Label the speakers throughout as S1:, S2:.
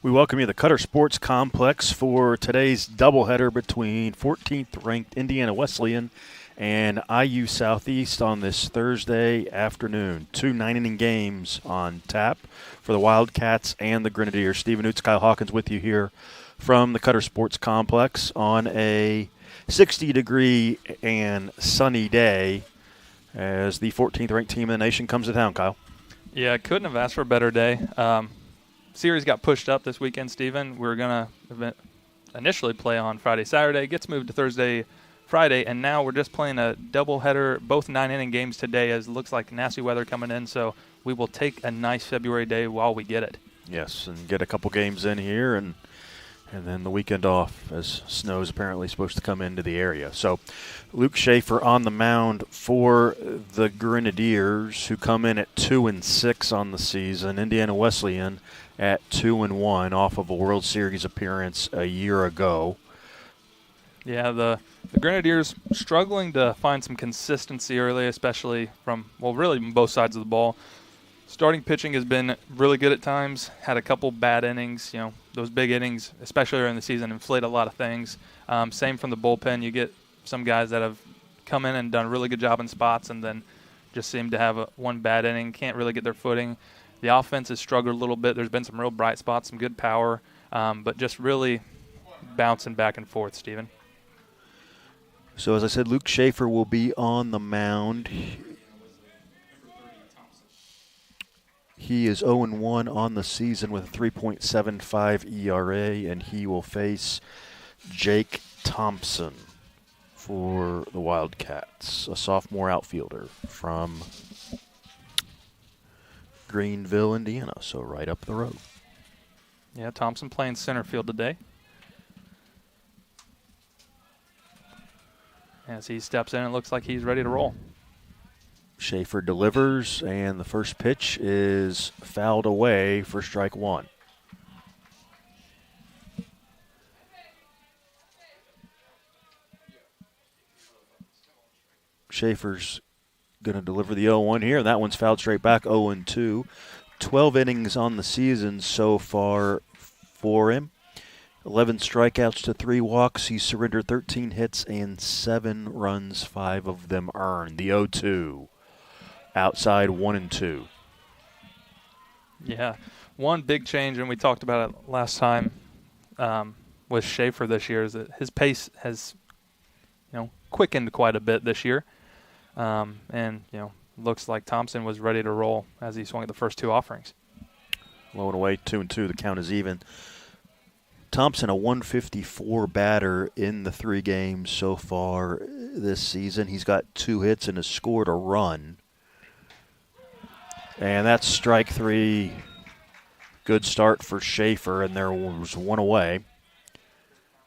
S1: We welcome you to the Cutter Sports Complex for today's doubleheader between 14th-ranked Indiana Wesleyan and IU Southeast on this Thursday afternoon. Two 9-inning games on tap for the Wildcats and the Grenadiers. Stephen Oots, Kyle Hawkins with you here from the Cutter Sports Complex on a 60-degree and sunny day as the 14th-ranked team in the nation comes to town, Kyle.
S2: Yeah, couldn't have asked for a better day. Series got pushed up this weekend, Stephen. We were going to initially play on Friday, Saturday. Gets moved to Thursday, Friday, and now we're just playing a doubleheader, both 9-inning games today, as it looks like nasty weather coming in. So we will take a nice February day while we get it.
S1: Yes, and get a couple games in here and then the weekend off, as snow is apparently supposed to come into the area. So Luke Schaefer on the mound for the Grenadiers, who come in at 2-6 on the season. Indiana Wesleyan at 2-1 off of a World Series appearance a year ago.
S2: Yeah, the Grenadiers struggling to find some consistency early, especially from, really both sides of the ball. Starting pitching has been really good at times, had a couple bad innings. Those big innings, especially early in the season, inflate a lot of things. Same from the bullpen. You get some guys that have come in and done a really good job in spots and then just seem to have one bad inning, can't really get their footing. The offense has struggled a little bit. There's been some real bright spots, some good power, but just really bouncing back and forth, Stephen.
S1: So as I said, Luke Schaefer will be on the mound. He is 0-1 on the season with a 3.75 ERA, and he will face Jake Thompson for the Wildcats, a sophomore outfielder from Greenville, Indiana, so right up the road.
S2: Yeah, Thompson playing center field today. As he steps in, it looks like he's ready to roll.
S1: Schaefer delivers, and the first pitch is fouled away for strike one. Schaefer's going to deliver the 0-1 here, and that one's fouled straight back, 0-2. 12 innings on the season so far for him. 11 strikeouts to 3 walks. He's surrendered 13 hits and 7 runs, 5 of them earned. The 0-2. Outside 1-2.
S2: Yeah, one big change, and we talked about it last time with Schaefer this year, is that his pace has, quickened quite a bit this year, and looks like Thompson was ready to roll as he swung at the first two offerings.
S1: Low and away, 2-2. The count is even. Thompson, a 154 batter in the 3 games so far this season. He's got 2 hits and has scored a run. And that's strike 3. Good start for Schaefer, and there was one away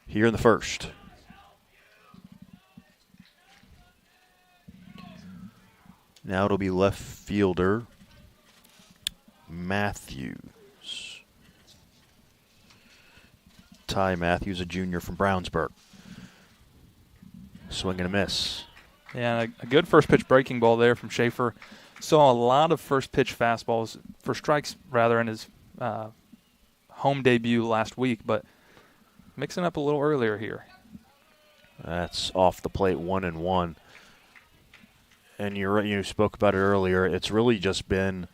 S1: here in the first. Now it'll be left fielder Matthews. Ty Matthews, a junior from Brownsburg. Swing and a miss.
S2: Yeah, a good first pitch breaking ball there from Schaefer. Saw a lot of first pitch fastballs, for strikes rather, in his home debut last week, but mixing up a little earlier here.
S1: That's off the plate, 1-1. And you spoke about it earlier. It's really just been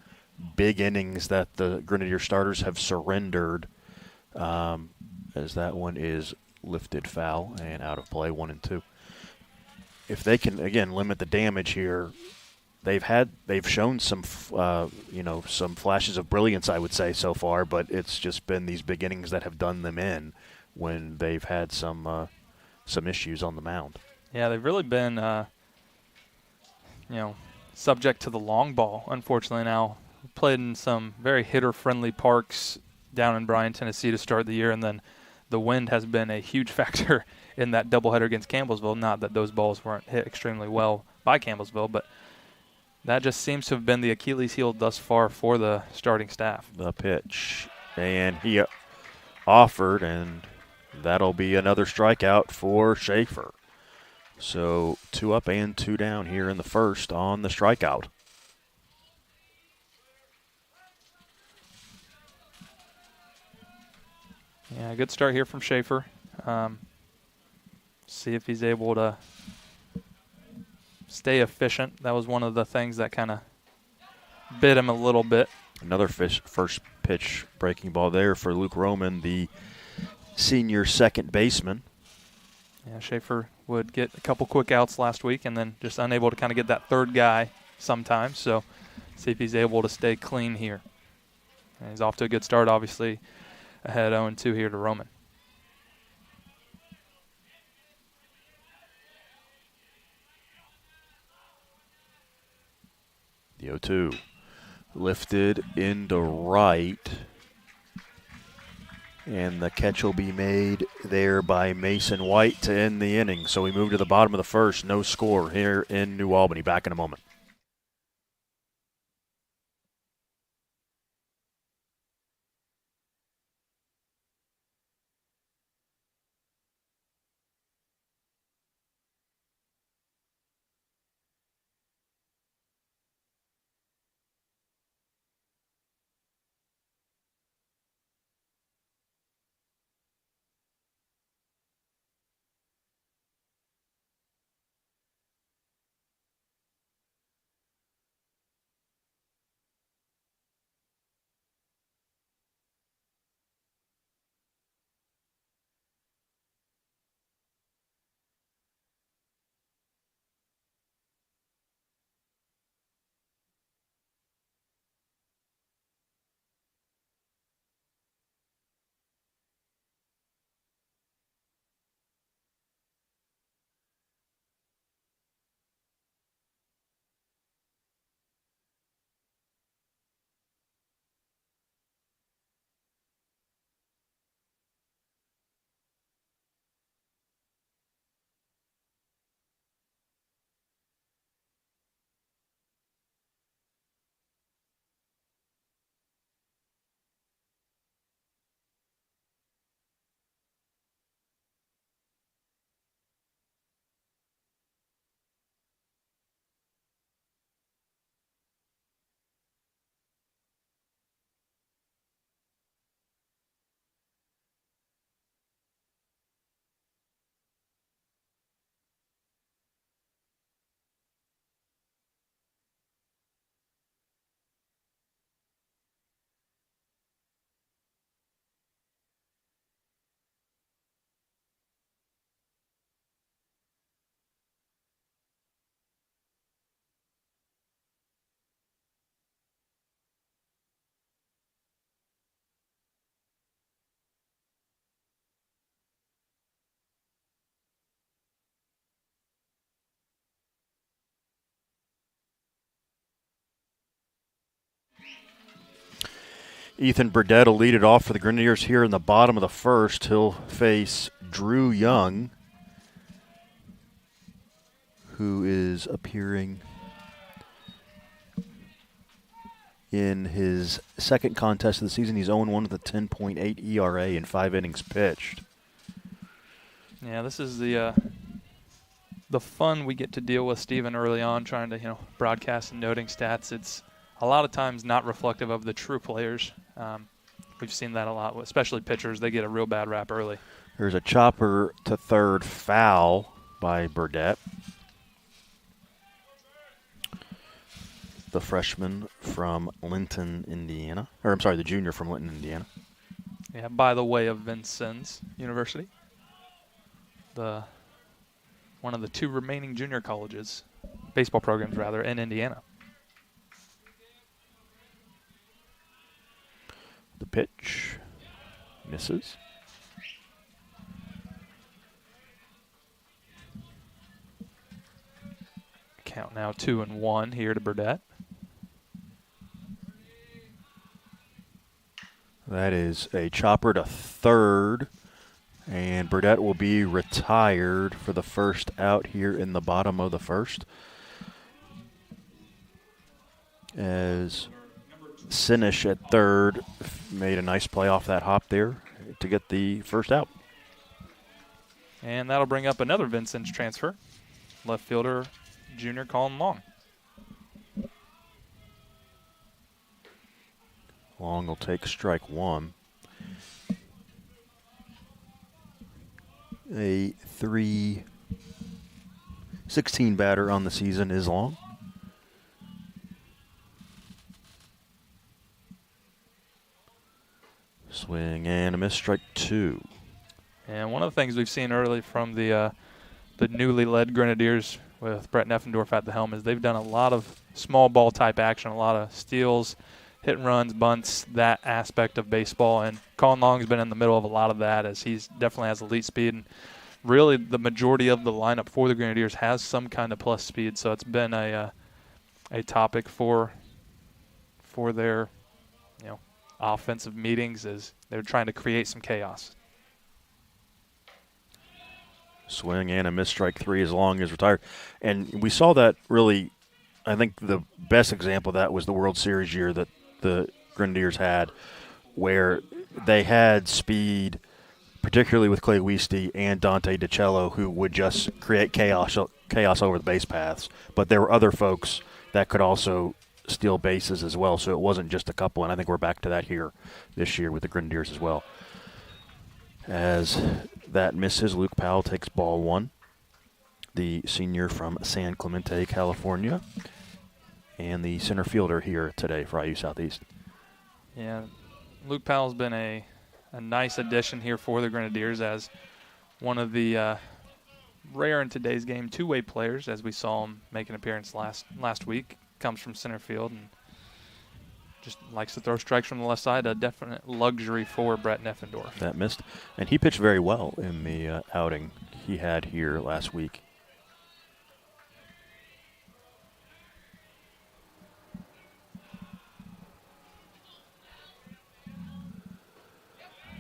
S1: big innings that the Grenadier starters have surrendered, as that one is lifted foul and out of play, 1-2. If they can, again, limit the damage here, they've shown some some flashes of brilliance, I would say, so far, but it's just been these big innings that have done them in when they've had some issues on the mound.
S2: Yeah, they've really been subject to the long ball, unfortunately. Now played in some very hitter-friendly parks down in Bryan, Tennessee to start the year, and then the wind has been a huge factor in that doubleheader against Campbellsville. Not that those balls weren't hit extremely well by Campbellsville, but that just seems to have been the Achilles heel thus far for the starting staff.
S1: The pitch, and he offered, and that'll be another strikeout for Schaefer. So 2 up and 2 down here in the first on the strikeout.
S2: Yeah, good start here from Schaefer. See if he's able to stay efficient. That was one of the things that kind of bit him a little bit.
S1: Another first pitch breaking ball there for Luke Roman, the senior second baseman.
S2: Yeah, Schaefer would get a couple quick outs last week and then just unable to kind of get that third guy sometimes. So see if he's able to stay clean here. And he's off to a good start, obviously, ahead 0-2 here to Roman.
S1: The 0-2 lifted into right. And the catch will be made there by Mason White to end the inning. So we move to the bottom of the first. No score here in New Albany. Back in a moment. Ethan Burdett will lead it off for the Grenadiers here in the bottom of the first. He'll face Drew Young, who is appearing in his second contest of the season. He's 0-1 with a 10.8 ERA in 5 innings pitched.
S2: Yeah, this is the fun we get to deal with Stephen early on, trying to broadcast and noting stats. It's a lot of times not reflective of the true players. We've seen that a lot, especially pitchers. They get a real bad rap early.
S1: There's a chopper to third foul by Burdett. The freshman from Linton, Indiana. Or, I'm sorry, the junior from Linton, Indiana.
S2: Yeah, by the way of Vincennes University. One of the 2 remaining junior colleges, baseball programs rather, in Indiana.
S1: The pitch misses.
S2: Count now 2-1 here to Burdett.
S1: That is a chopper to third, and Burdett will be retired for the first out here in the bottom of the first. As Sinish at third made a nice play off that hop there to get the first out.
S2: And that'll bring up another Vincennes transfer, left fielder junior Colin Long.
S1: Long will take strike one. A 3.16 batter on the season is long. Swing and a miss, strike 2.
S2: And one of the things we've seen early from the newly led Grenadiers with Brett Neffendorf at the helm is they've done a lot of small ball type action, a lot of steals, hit and runs, bunts, that aspect of baseball. And Colin Long's been in the middle of a lot of that as he's definitely has elite speed. And really the majority of the lineup for the Grenadiers has some kind of plus speed. So it's been a topic for their offensive meetings as they're trying to create some chaos.
S1: Swing and a miss, strike 3 as Long is retired. And we saw that really, I think the best example of that was the World Series year that the Grenadiers had, where they had speed, particularly with Clay Wieste and Dante DiCello, who would just create chaos over the base paths. But there were other folks that could also steal bases as well, so it wasn't just a couple, and I think we're back to that here this year with the Grenadiers as well. As that misses, Luke Powell takes ball 1, the senior from San Clemente, California, and the center fielder here today for IU Southeast.
S2: Yeah, Luke Powell's been a nice addition here for the Grenadiers as one of the rare in today's game two-way players, as we saw him make an appearance last week. Comes from center field and just likes to throw strikes from the left side, a definite luxury for Brett Neffendorf.
S1: That missed. And he pitched very well in the outing he had here last week.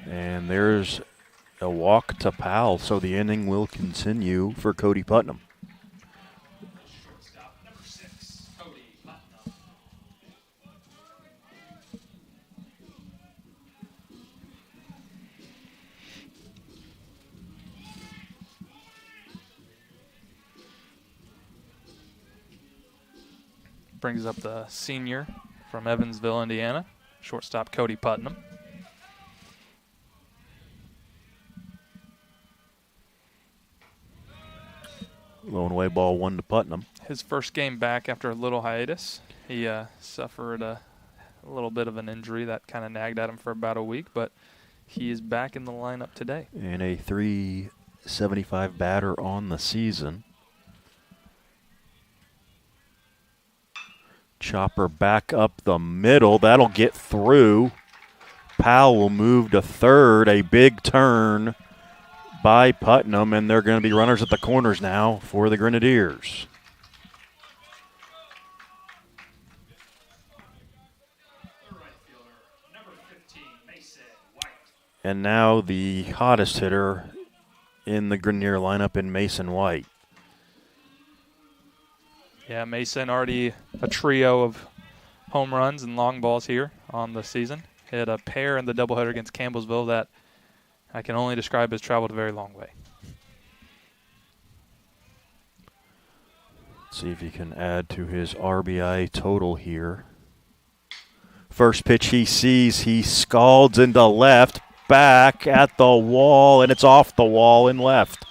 S1: And there's a walk to Powell, so the inning will continue for Cody Putnam.
S2: Brings up the senior from Evansville, Indiana, shortstop Cody Putnam.
S1: Low and away ball 1 to Putnam.
S2: His first game back after a little hiatus. He suffered a little bit of an injury that kind of nagged at him for about a week, but he is back in the lineup today.
S1: And a 3.75 batter on the season. Chopper back up the middle. That'll get through. Powell will move to third. A big turn by Putnam, and they're going to be runners at the corners now for the Grenadiers. And now the hottest hitter in the Grenadier lineup in Mason White.
S2: Yeah, Mason already a trio of home runs and long balls here on the season. Hit a pair in the doubleheader against Campbellsville that I can only describe as traveled a very long way.
S1: Let's see if he can add to his RBI total here. First pitch he sees, he scalds into left, back at the wall, and it's off the wall and left.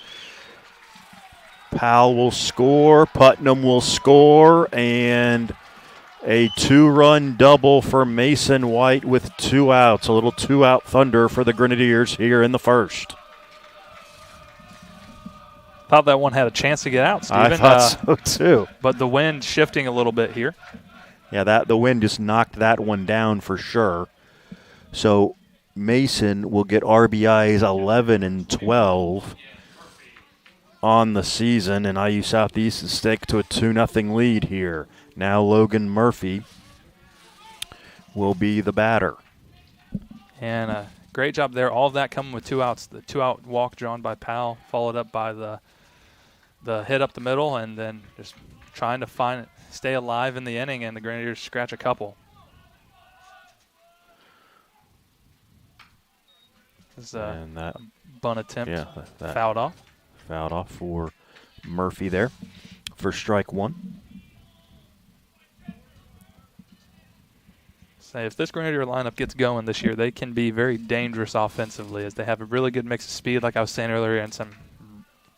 S1: Powell will score, Putnam will score, and a 2-run double for Mason White with 2 outs. A little 2-out thunder for the Grenadiers here in the first.
S2: Thought that one had a chance to get out, Steven.
S1: I thought so too.
S2: But the wind shifting a little bit here.
S1: Yeah, the wind just knocked that one down for sure. So Mason will get RBIs 11 and 12 on the season, and IU Southeast is stick to a 2-0 lead here. Now Logan Murphy will be the batter.
S2: And a great job there. All of that coming with 2 outs. The 2-out walk drawn by Powell, followed up by the hit up the middle, and then just trying to stay alive in the inning, and the Grenadiers scratch a couple. This is
S1: And that
S2: bunt attempt
S1: that
S2: fouled off.
S1: Fouled off for Murphy there for strike 1.
S2: Say, if this Grenadier lineup gets going this year, they can be very dangerous offensively as they have a really good mix of speed, like I was saying earlier, and some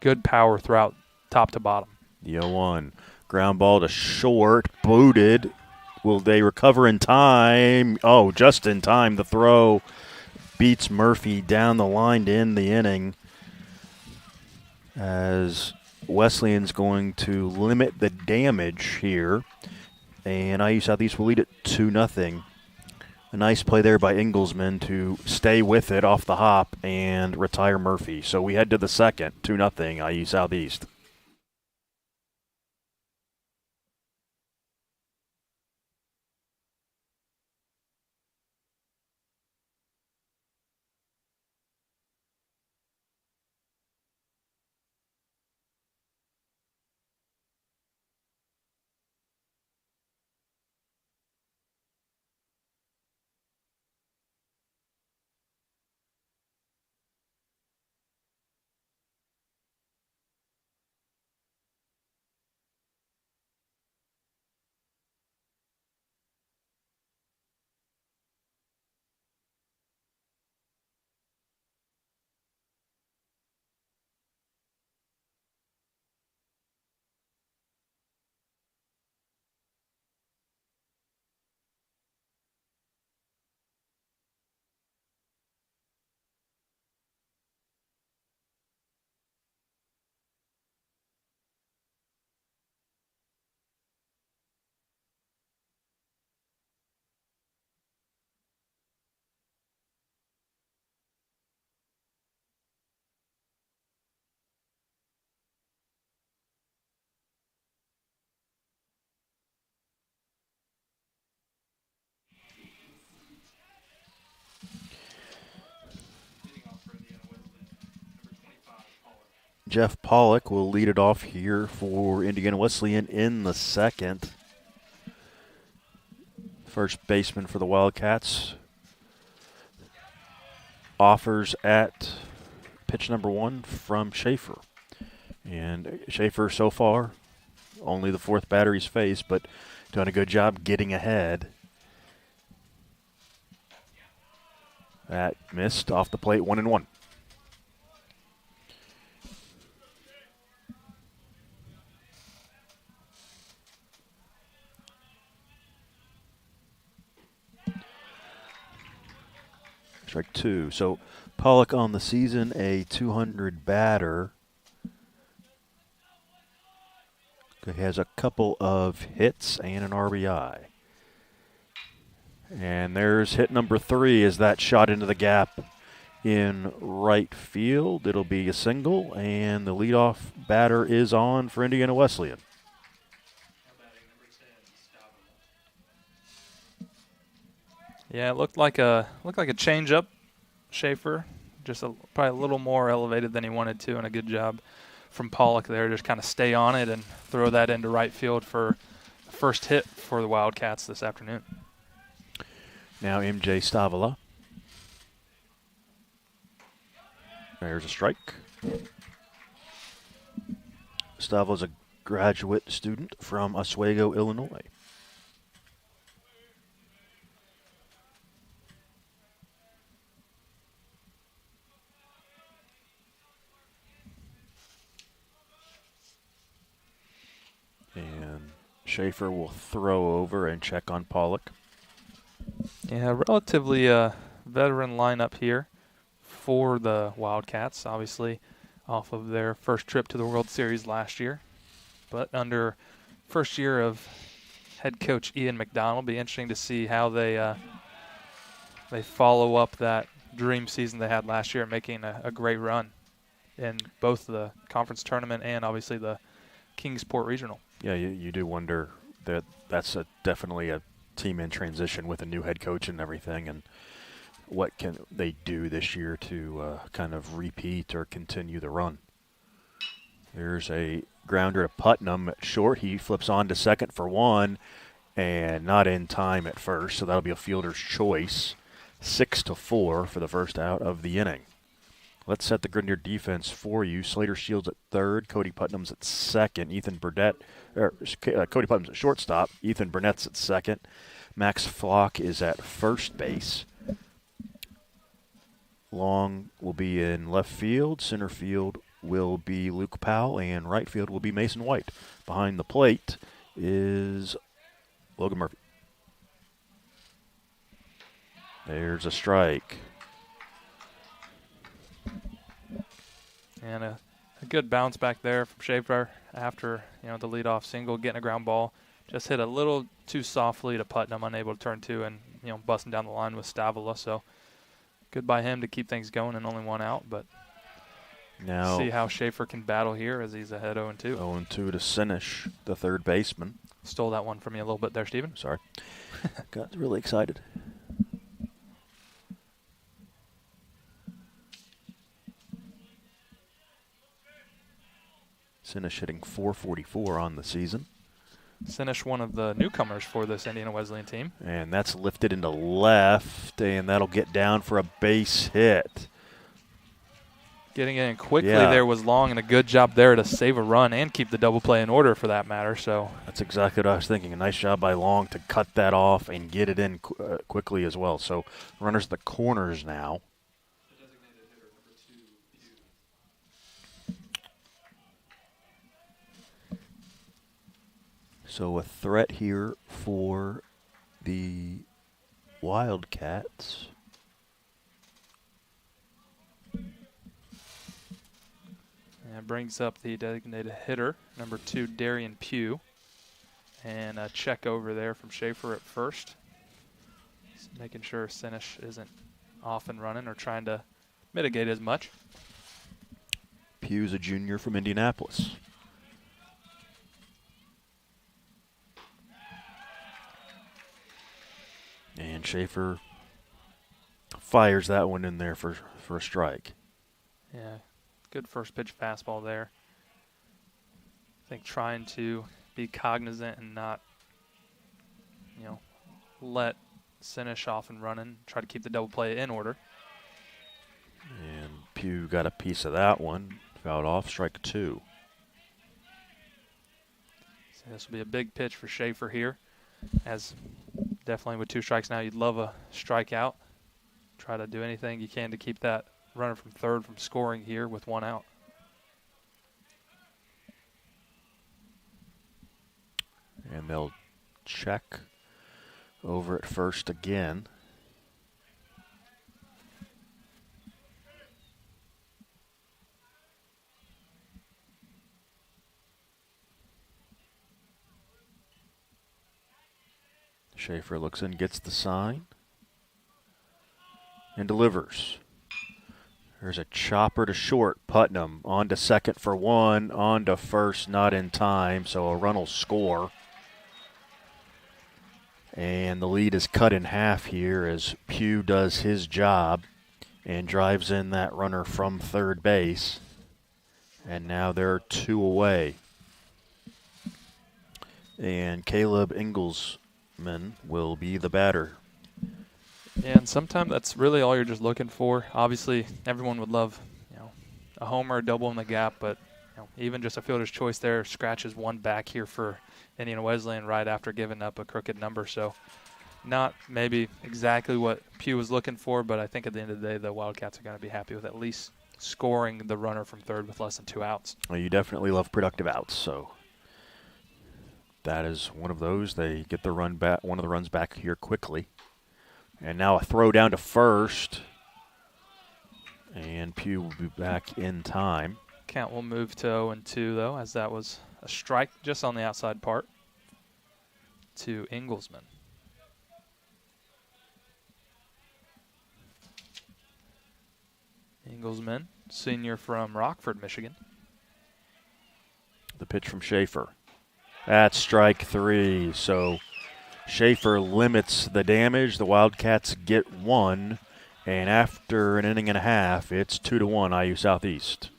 S2: good power throughout top to bottom.
S1: The 0-1. Ground ball to short, booted. Will they recover in time? Oh, just in time. The throw beats Murphy down the line to end the inning, as Wesleyan's going to limit the damage here, and IU Southeast will lead it 2-0. A nice play there by Inglesman to stay with it off the hop and retire Murphy. So we head to the second, 2-0 IU Southeast. Jeff Pollock will lead it off here for Indiana Wesleyan in the second. First baseman for the Wildcats offers at pitch number 1 from Schaefer. And Schaefer so far, only the fourth batter he's faced, but doing a good job getting ahead. That missed off the plate, 1-1. Strike 2. So Pollock on the season, a 200 batter. He has a couple of hits and an RBI. And there's hit number 3 as that shot into the gap in right field. It'll be a single, and the leadoff batter is on for Indiana Wesleyan.
S2: Yeah, it looked like a change-up. Schaefer, just probably a little more elevated than he wanted to, and a good job from Pollock there. Just kind of stay on it and throw that into right field for the first hit for the Wildcats this afternoon.
S1: Now MJ Stavala. There's a strike. Stavala's a graduate student from Oswego, Illinois. And Schaefer will throw over and check on Pollock.
S2: Yeah, relatively veteran lineup here for the Wildcats, obviously off of their first trip to the World Series last year. But under first year of head coach Ian McDonald, be interesting to see how they follow up that dream season they had last year, making a great run in both the conference tournament and obviously the Kingsport Regional.
S1: Yeah, you do wonder that that's definitely a team in transition with a new head coach and everything, and what can they do this year to kind of repeat or continue the run. There's a grounder to Putnam at short. He flips on to second for 1, and not in time at first, so that'll be a fielder's choice. 6-4 for the first out of the inning. Let's set the Grenadier defense for you. Slater Shields at third. Cody Putnam's at second. Cody Putnam's at shortstop. Ethan Burnett's at second. Max Flock is at first base. Long will be in left field. Center field will be Luke Powell, and right field will be Mason White. Behind the plate is Logan Murphy. There's a strike.
S2: And a good bounce back there from Schaefer after, the leadoff single, getting a ground ball. Just hit a little too softly to Putnam, unable to turn two, and, busting down the line with Stavila. So good by him to keep things going and only one out. But
S1: now
S2: see how Schaefer can battle here as he's ahead 0-2.
S1: 0-2 to Sinish, the third baseman.
S2: Stole that one from you a little bit there, Steven.
S1: Sorry. Got really excited. Sinish hitting .444 on the season.
S2: Sinish, one of the newcomers for this Indiana Wesleyan team.
S1: And that's lifted into left, and that'll get down for a base hit.
S2: Getting it in quickly there was Long, and a good job there to save a run and keep the double play in order for that matter. So
S1: that's exactly what I was thinking. A nice job by Long to cut that off and get it in quickly as well. So runners at the corners now. So a threat here for the Wildcats.
S2: And brings up the designated hitter, number 2, Darian Pugh. And a check over there from Schaefer at first. Just making sure Sinish isn't off and running or trying to mitigate as much.
S1: Pugh's a junior from Indianapolis. And Schaefer fires that one in there for a strike.
S2: Yeah, good first pitch fastball there. I think trying to be cognizant and not, let Sinish off and running. Try to keep the double play in order.
S1: And Pugh got a piece of that one. Fouled off, strike 2.
S2: So this will be a big pitch for Schaefer here, as definitely with 2 strikes now, you'd love a strikeout. Try to do anything you can to keep that runner from third from scoring here with 1 out.
S1: And they'll check over at first again. Schaefer looks in, gets the sign, and delivers. There's a chopper to short. Putnam on to second for 1, on to first, not in time, so a run will score. And the lead is cut in half here as Pugh does his job and drives in that runner from third base. And now they're 2 away. And Caleb Inglesman will be the batter.
S2: Yeah, and sometimes that's really all you're just looking for. Obviously, everyone would love, a homer, a double in the gap, but even just a fielder's choice there scratches 1 back here for Indiana Wesleyan right after giving up a crooked number. So not maybe exactly what Pugh was looking for, but I think at the end of the day, the Wildcats are going to be happy with at least scoring the runner from third with less than 2 outs.
S1: Well, you definitely love productive outs, so that is one of those. They get the run back, one of the runs back here quickly. And now a throw down to first. And Pugh will be back in time.
S2: Count will move to 0-2, though, as that was a strike just on the outside part to Inglesman. Inglesman, senior from Rockford, Michigan.
S1: The pitch from Schaefer. That's strike 3. So Schaefer limits the damage. The Wildcats get 1. And after an inning and a half, it's 2-1 IU Southeast.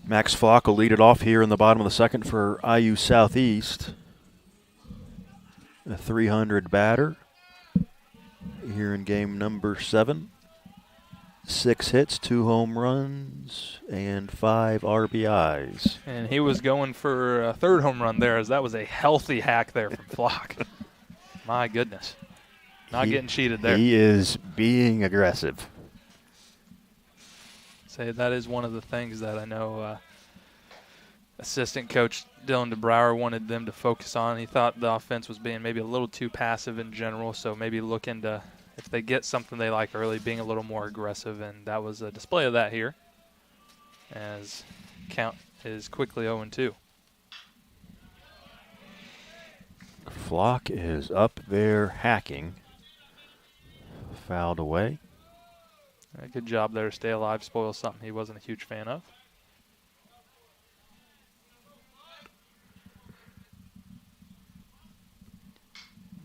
S1: Max Flock will lead it off here in the bottom of the second for IU Southeast. A 300 batter here in game number 7. 6 hits, 2 home runs, and 5 RBIs.
S2: And he was going for a third home run there, as that was a healthy hack there from Flock. My goodness. Not getting cheated there.
S1: He is being aggressive.
S2: Say that is one of the things that I know assistant coach Dylan DeBrouwer wanted them to focus on. He thought the offense was being maybe a little too passive in general, so maybe look into, if they get something they like early, being a little more aggressive, and that was a display of that here, as count is quickly 0-2.
S1: Flock is up there hacking. Fouled away.
S2: Good job there to stay alive, spoil something he wasn't a huge fan of.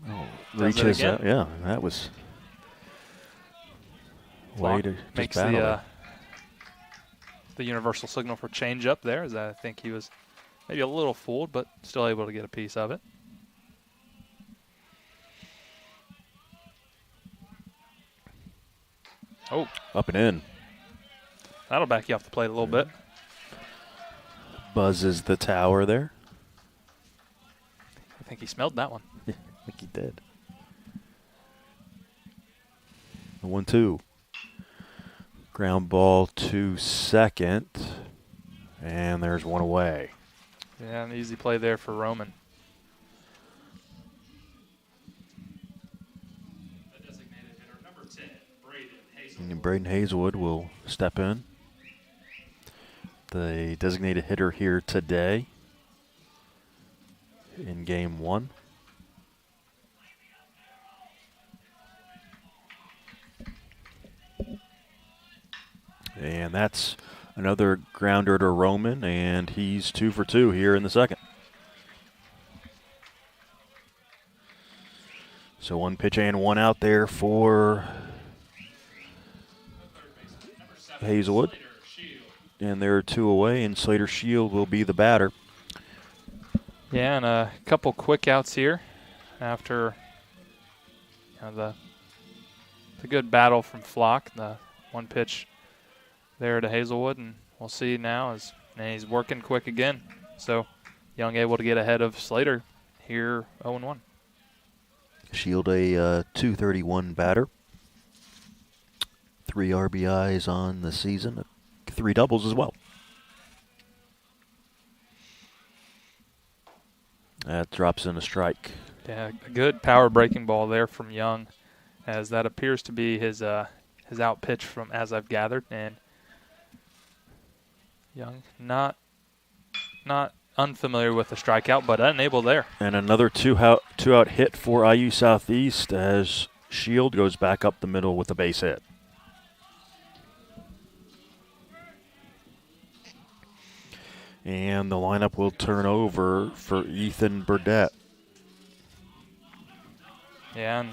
S1: Oh, reaches out. Yeah, that was way to
S2: makes
S1: just battle
S2: the universal signal for change up there, as I think he was maybe a little fooled, but still able to get a piece of it. Oh,
S1: up and in.
S2: That'll back you off the plate a little bit.
S1: Buzzes the tower there.
S2: I think he smelled that one.
S1: I think he did. 1-2. Ground ball to second. And there's one away.
S2: Yeah, an easy play there for Roman. The designated hitter, number 10,
S1: And Braden Hazelwood will step in. The designated hitter here today in game 1. And that's another grounder to Roman, and he's 2 for 2 here in the second. So 1 pitch and 1 out there for Hazelwood. And there are 2 away, and Slater Shield will be the batter.
S2: Yeah, and a couple quick outs here after the good battle from Flock. The 1 pitch there to Hazelwood, and we'll see now as he's working quick again. So Young able to get ahead of Slater here 0-1.
S1: Shield a 231 batter. 3 RBIs on the season. 3 doubles as well. That drops in a strike.
S2: Yeah, a good power breaking ball there from Young, as that appears to be his out pitch from as I've gathered. And Young not unfamiliar with the strikeout, but unable there.
S1: And another two out hit for IU Southeast as Shield goes back up the middle with a base hit. And the lineup will turn over for Ethan Burdett.
S2: Yeah, and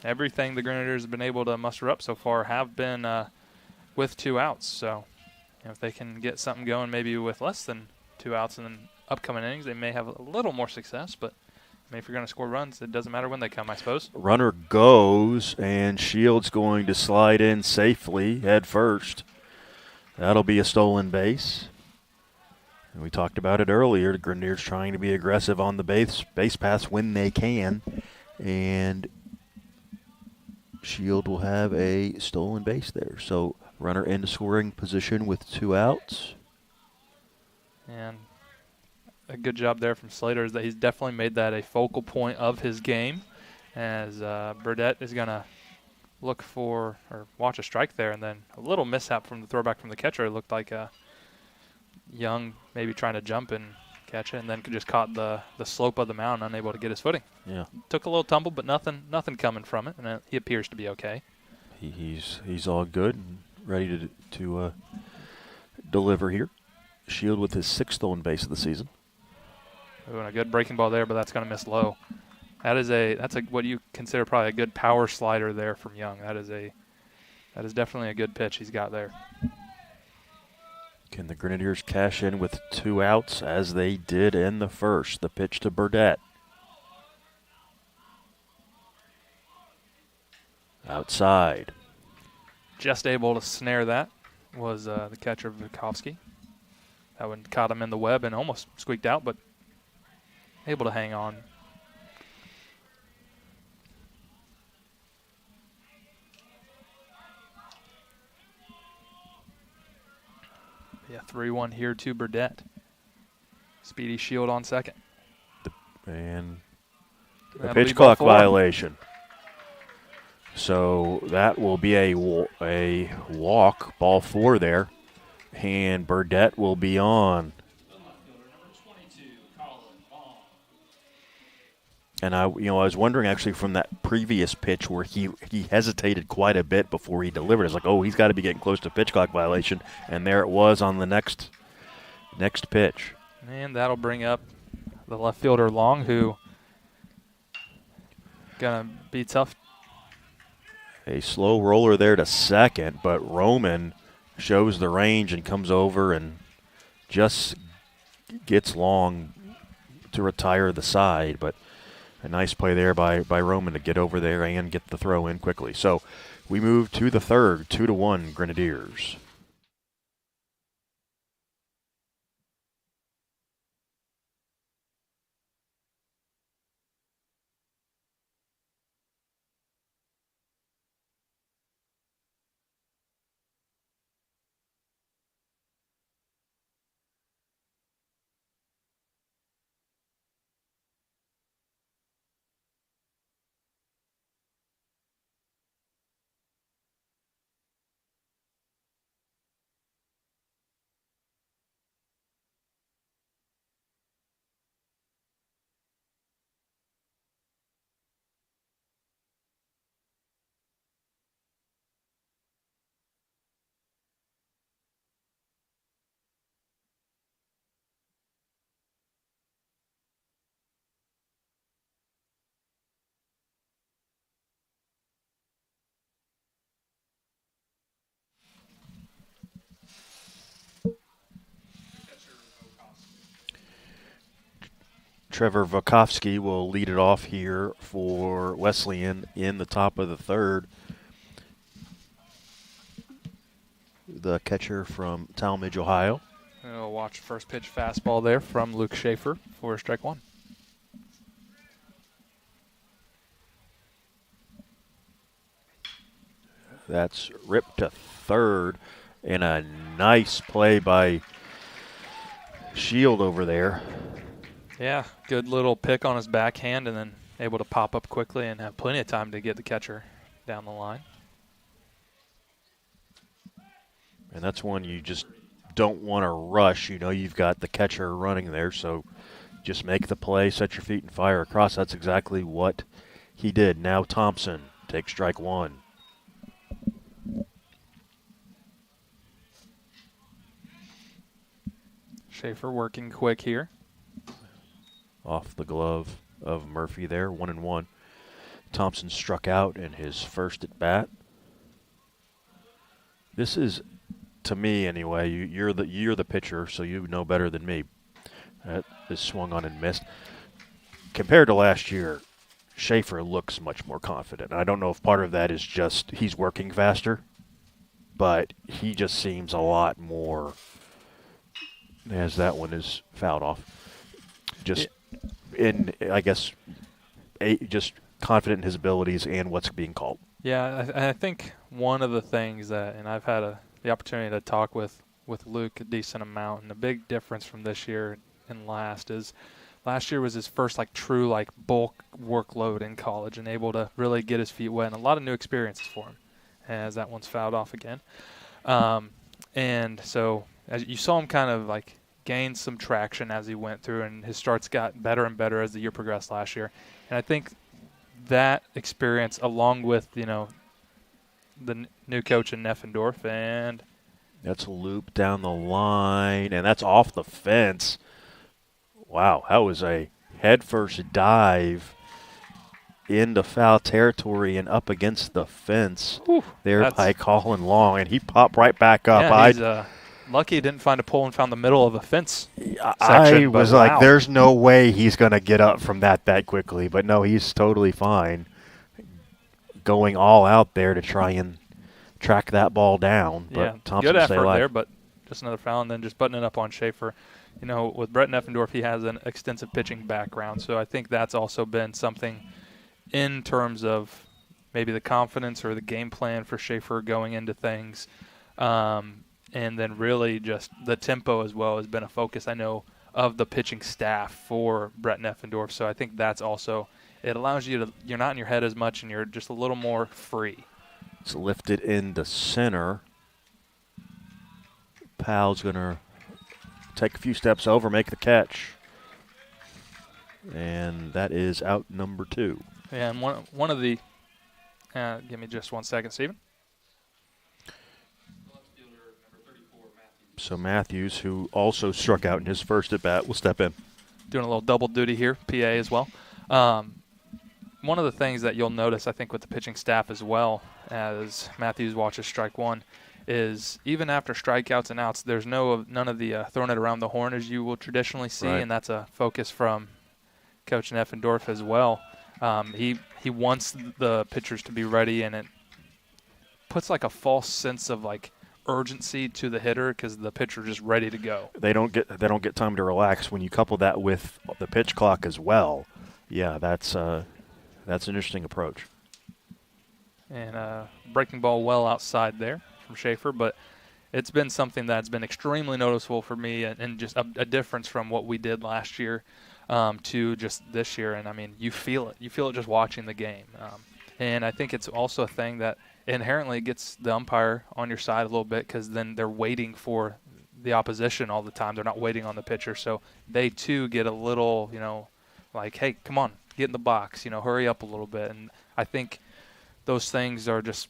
S2: everything the Grenadiers have been able to muster up so far have been with 2 outs. So if they can get something going maybe with less than 2 outs in the upcoming innings, they may have a little more success. But I mean, if you're going to score runs, it doesn't matter when they come, I suppose.
S1: Runner goes, and Shields going to slide in safely head first. That'll be a stolen base. And we talked about it earlier. The Grenadiers trying to be aggressive on the base paths when they can. And Shield will have a stolen base there. So runner in scoring position with 2 outs.
S2: And a good job there from Slater is that he's definitely made that a focal point of his game, as Burdett is going to look for or watch a strike there, and then a little mishap from the throwback from the catcher. It looked like Young maybe trying to jump and catch it, and then just caught the slope of the mound, unable to get his footing.
S1: Yeah,
S2: took a little tumble, but nothing coming from it, and he appears to be okay.
S1: He's all good and ready to deliver here. Shield with his 6th stolen base of the season.
S2: Ooh, and a good breaking ball there, but that's going to miss low. That's what you consider probably a good power slider there from Young. That is definitely a good pitch he's got there.
S1: Can the Grenadiers cash in with 2 outs as they did in the first? The pitch to Burdette. Outside.
S2: Just able to snare that was the catcher, Vukovsky. That one caught him in the web and almost squeaked out, but able to hang on. Yeah, 3-1 here to Burdette. Speedy Shield on second.
S1: And a
S2: That'll
S1: pitch
S2: be ball
S1: clock
S2: 4.
S1: violation. So that will be a walk, ball 4 there. And Burdette will be on. And I was wondering actually from that previous pitch where he hesitated quite a bit before he delivered. It's like, oh, he's got to be getting close to pitch clock violation, and there it was on the next pitch.
S2: And that'll bring up the left fielder Long, who gonna be tough.
S1: A slow roller there to second, but Roman shows the range and comes over and just gets Long to retire the side, but. A nice play there by Roman to get over there and get the throw in quickly. So we move to the third, 2-1 Grenadiers. Trevor Vukovsky will lead it off here for Wesleyan in the top of the third. The catcher from Talmadge, Ohio.
S2: We'll watch first pitch fastball there from Luke Schaefer for strike 1.
S1: That's ripped to third, and a nice play by Shield over there.
S2: Yeah, good little pick on his backhand and then able to pop up quickly and have plenty of time to get the catcher down the line.
S1: And that's one you just don't want to rush. You know you've got the catcher running there, so just make the play, set your feet, and fire across. That's exactly what he did. Now Thompson takes strike 1.
S2: Schaefer working quick here.
S1: Off the glove of Murphy there, 1-1. Thompson struck out in his first at bat. This is, to me anyway, you're the pitcher, so you know better than me. That is swung on and missed. Compared to last year, Schaefer looks much more confident. I don't know if part of that is just he's working faster, but he just seems a lot more, as that one is fouled off. Just I guess, just confident in his abilities and what's being called.
S2: Yeah, I think one of the things that, and I've had the opportunity to talk with Luke a decent amount, and the big difference from this year and last is last year was his first true bulk workload in college and able to really get his feet wet, and a lot of new experiences for him as that one's fouled off again. And so as you saw him kind of gained some traction as he went through, and his starts got better and better as the year progressed last year. And I think that experience, along with the new coach in Neffendorf, and
S1: that's a loop down the line, and that's off the fence. Wow, that was a headfirst dive into foul territory and up against the fence by Colin Long, and he popped right back up.
S2: Yeah, Lucky he didn't find a pole and found the middle of a fence
S1: I
S2: section.
S1: was
S2: but
S1: like,
S2: wow.
S1: there's no way he's going to get up from that quickly. But no, he's totally fine going all out there to try and track that ball down.
S2: Yeah,
S1: But Thompson
S2: good
S1: stay
S2: effort
S1: alive.
S2: there, but just another foul, and then just buttoning up on Schaefer. You know, with Brett Neffendorf, he has an extensive pitching background, so I think that's also been something in terms of maybe the confidence or the game plan for Schaefer going into things. And then really just the tempo as well has been a focus, I know, of the pitching staff for Brett Neffendorf. So I think that's also, it allows you to, you're not in your head as much and you're just a little more free.
S1: It's lifted into center. Powell's going to take a few steps over, make the catch. And that is out number 2.
S2: Yeah, and one of the, give me just 1 second, Stephen.
S1: So Matthews, who also struck out in his first at-bat, will step in.
S2: Doing a little double duty here, PA as well. One of the things that you'll notice, I think, with the pitching staff as well, as Matthews watches strike one, is even after strikeouts and outs, there's none of the throwing it around the horn as you will traditionally see,
S1: Right.
S2: and that's a focus from Coach Neffendorf as well. He wants the pitchers to be ready, and it puts like a false sense of like urgency to the hitter because the pitcher is just ready to go.
S1: They don't get time to relax. When you couple that with the pitch clock as well, yeah, that's an interesting approach.
S2: And breaking ball well outside there from Schaefer, but it's been something that's been extremely noticeable for me and just a difference from what we did last year to just this year. And, I mean, you feel it. You feel it just watching the game. And I think it's also a thing that inherently gets the umpire on your side a little bit because then they're waiting for the opposition all the time. They're not waiting on the pitcher. So they, too, get a little, like, hey, come on, get in the box, hurry up a little bit. And I think those things are just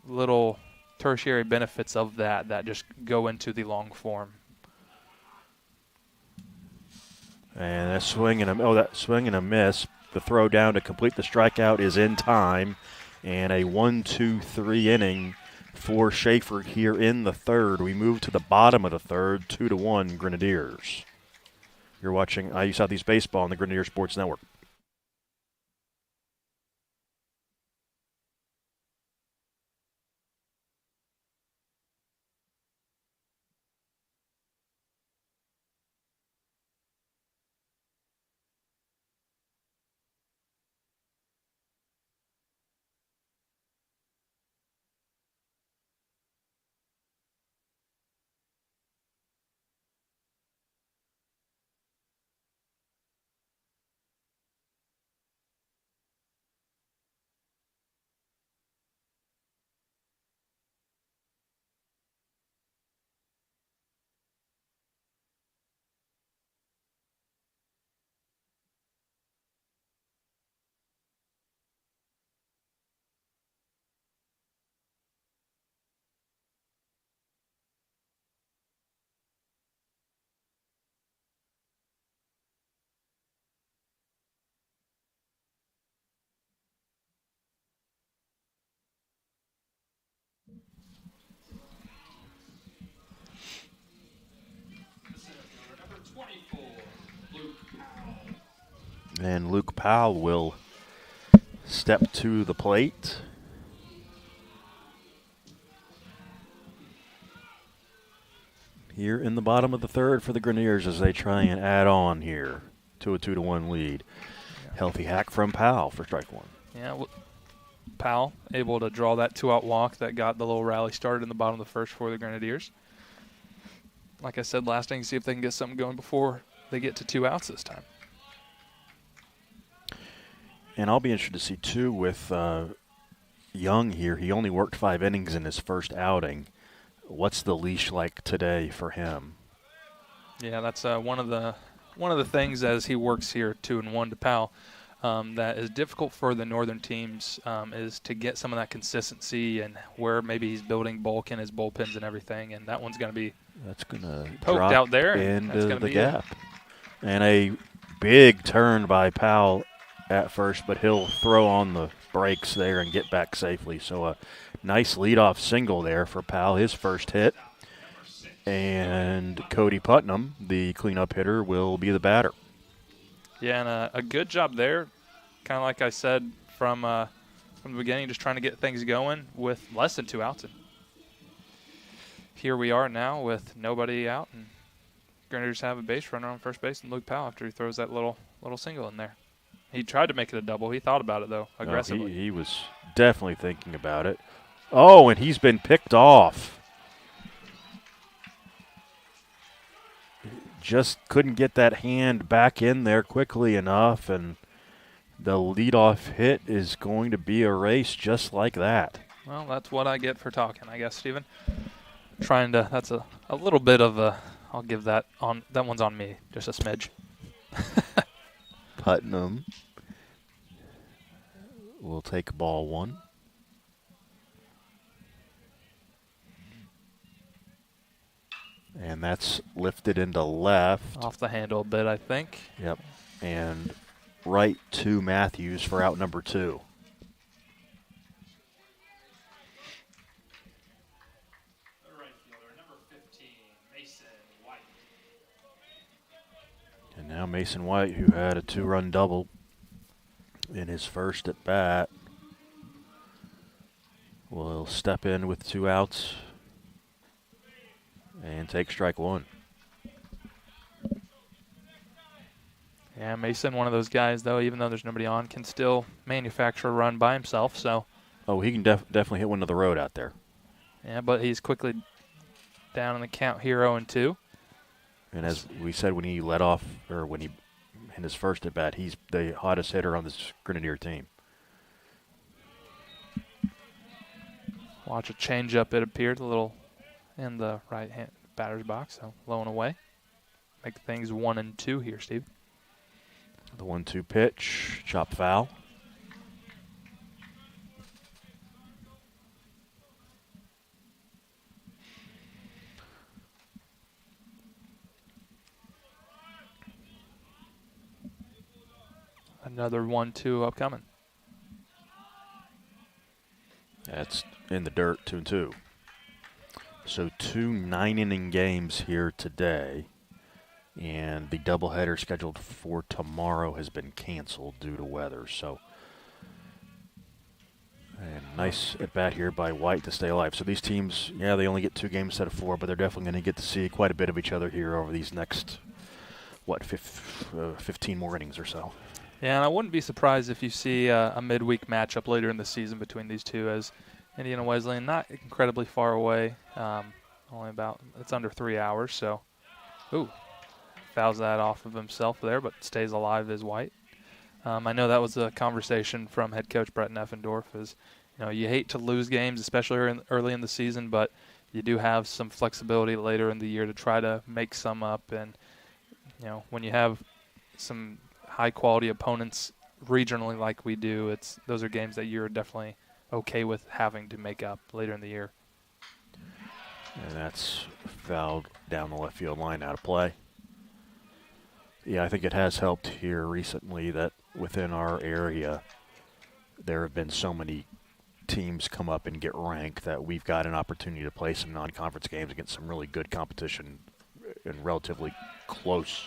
S2: little tertiary benefits of that just go into the long form.
S1: And that swing and a miss. The throw down to complete the strikeout is in time. And a 1-2-3 inning for Schaefer here in the third. We move to the bottom of the third, 2-1 Grenadiers. You're watching IU Southeast Baseball on the Grenadier Sports Network. And Luke Powell will step to the plate. Here in the bottom of the third for the Grenadiers as they try and add on here to a 2-1 lead. Yeah. Healthy hack from Powell for strike one.
S2: Yeah, Powell able to draw that 2-out walk that got the little rally started in the bottom of the first for the Grenadiers. Like I said last inning, see if they can get something going before they get to 2 outs this time.
S1: And I'll be interested to see, too, with Young here. He only worked 5 innings in his first outing. What's the leash like today for him?
S2: Yeah, that's one of the things as he works here 2-1 to Powell that is difficult for the northern teams is to get some of that consistency and where maybe he's building bulk in his bullpens and everything. And that one's going to be poked out there
S1: into the gap. And a big turn by Powell at first, but he'll throw on the brakes there and get back safely. So a nice leadoff single there for Powell, his first hit. And Cody Putnam, the cleanup hitter, will be the batter.
S2: Yeah, and a good job there. Kind of like I said from the beginning, just trying to get things going with less than 2 outs. And here we are now with nobody out, and Grenadiers have a base runner on first base and Luke Powell after he throws that little single in there. He tried to make it a double. He thought about it, though, aggressively.
S1: He was definitely thinking about it. Oh, and he's been picked off. Just couldn't get that hand back in there quickly enough, and the leadoff hit is going to be erased just like that.
S2: Well, that's what I get for talking, I guess, Steven. That's a little bit of a, I'll give that one's on me, just a smidge.
S1: Putnam will take ball one. And that's lifted into left.
S2: Off the handle a bit, I think.
S1: Yep. And right to Matthews for out number 2.
S2: Right fielder, number 15, Mason White.
S1: And now Mason White, who had a 2-run double in his first at bat, will step in with 2 outs and take strike 1.
S2: Yeah, Mason, one of those guys, though, even though there's nobody on, can still manufacture a run by himself. So.
S1: Oh, he can definitely hit one to the road out there.
S2: Yeah, but he's quickly down in the count here, 0-2.
S1: And as we said when he led off, or when he in his first at bat, he's the hottest hitter on this Grenadier team.
S2: Watch a changeup, it appeared, a little in the right-hand batter's box, so low and away. Make things 1-2 here, Steve.
S1: The 1-2 pitch, chop foul.
S2: Another 1-2 upcoming.
S1: That's in the dirt, 2-2. So 2 9-inning games here today. And the doubleheader scheduled for tomorrow has been canceled due to weather. So, and nice at bat here by White to stay alive. So these teams, yeah, they only get 2 games instead of 4, but they're definitely going to get to see quite a bit of each other here over these next, 15 more innings or so.
S2: Yeah, and I wouldn't be surprised if you see a midweek matchup later in the season between these two, as Indiana Wesleyan not incredibly far away, it's under 3 hours. So, fouls that off of himself there, but stays alive is White. I know that was a conversation from head coach Brett Neffendorf. You hate to lose games, especially early in the season, but you do have some flexibility later in the year to try to make some up. And when you have some high-quality opponents regionally like we do, those are games that you're definitely okay with having to make up later in the year.
S1: And that's fouled down the left field line, out of play. Yeah, I think it has helped here recently that within our area there have been so many teams come up and get ranked that we've got an opportunity to play some non-conference games against some really good competition in relatively close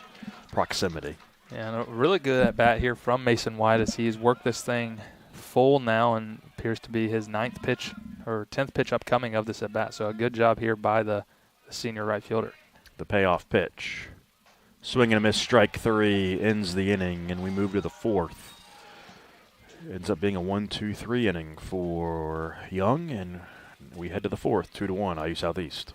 S1: proximity.
S2: Yeah, and a really good at bat here from Mason White as he's worked this thing full now and appears to be his 9th pitch or 10th pitch upcoming of this at bat. So a good job here by the senior right fielder.
S1: The payoff pitch. Swing and a miss, strike 3 ends the inning, and we move to the 4th. Ends up being a 1-2-3 inning for Young, and we head to the 4th, 2-1, IU Southeast.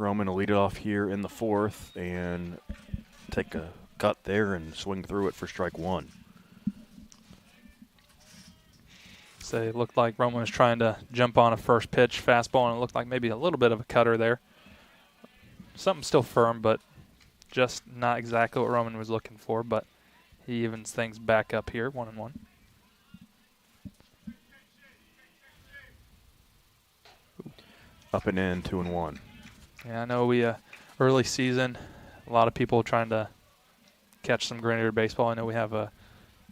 S1: Roman will lead it off here in the fourth and take a cut there and swing through it for strike one.
S2: So it looked like Roman was trying to jump on a first pitch fastball, and it looked like maybe a little bit of a cutter there. Something still firm, but just not exactly what Roman was looking for. But he evens things back up here, 1-1.
S1: Up and in, 2-1.
S2: Yeah, I know we early season, a lot of people trying to catch some Grenadier baseball. I know we have a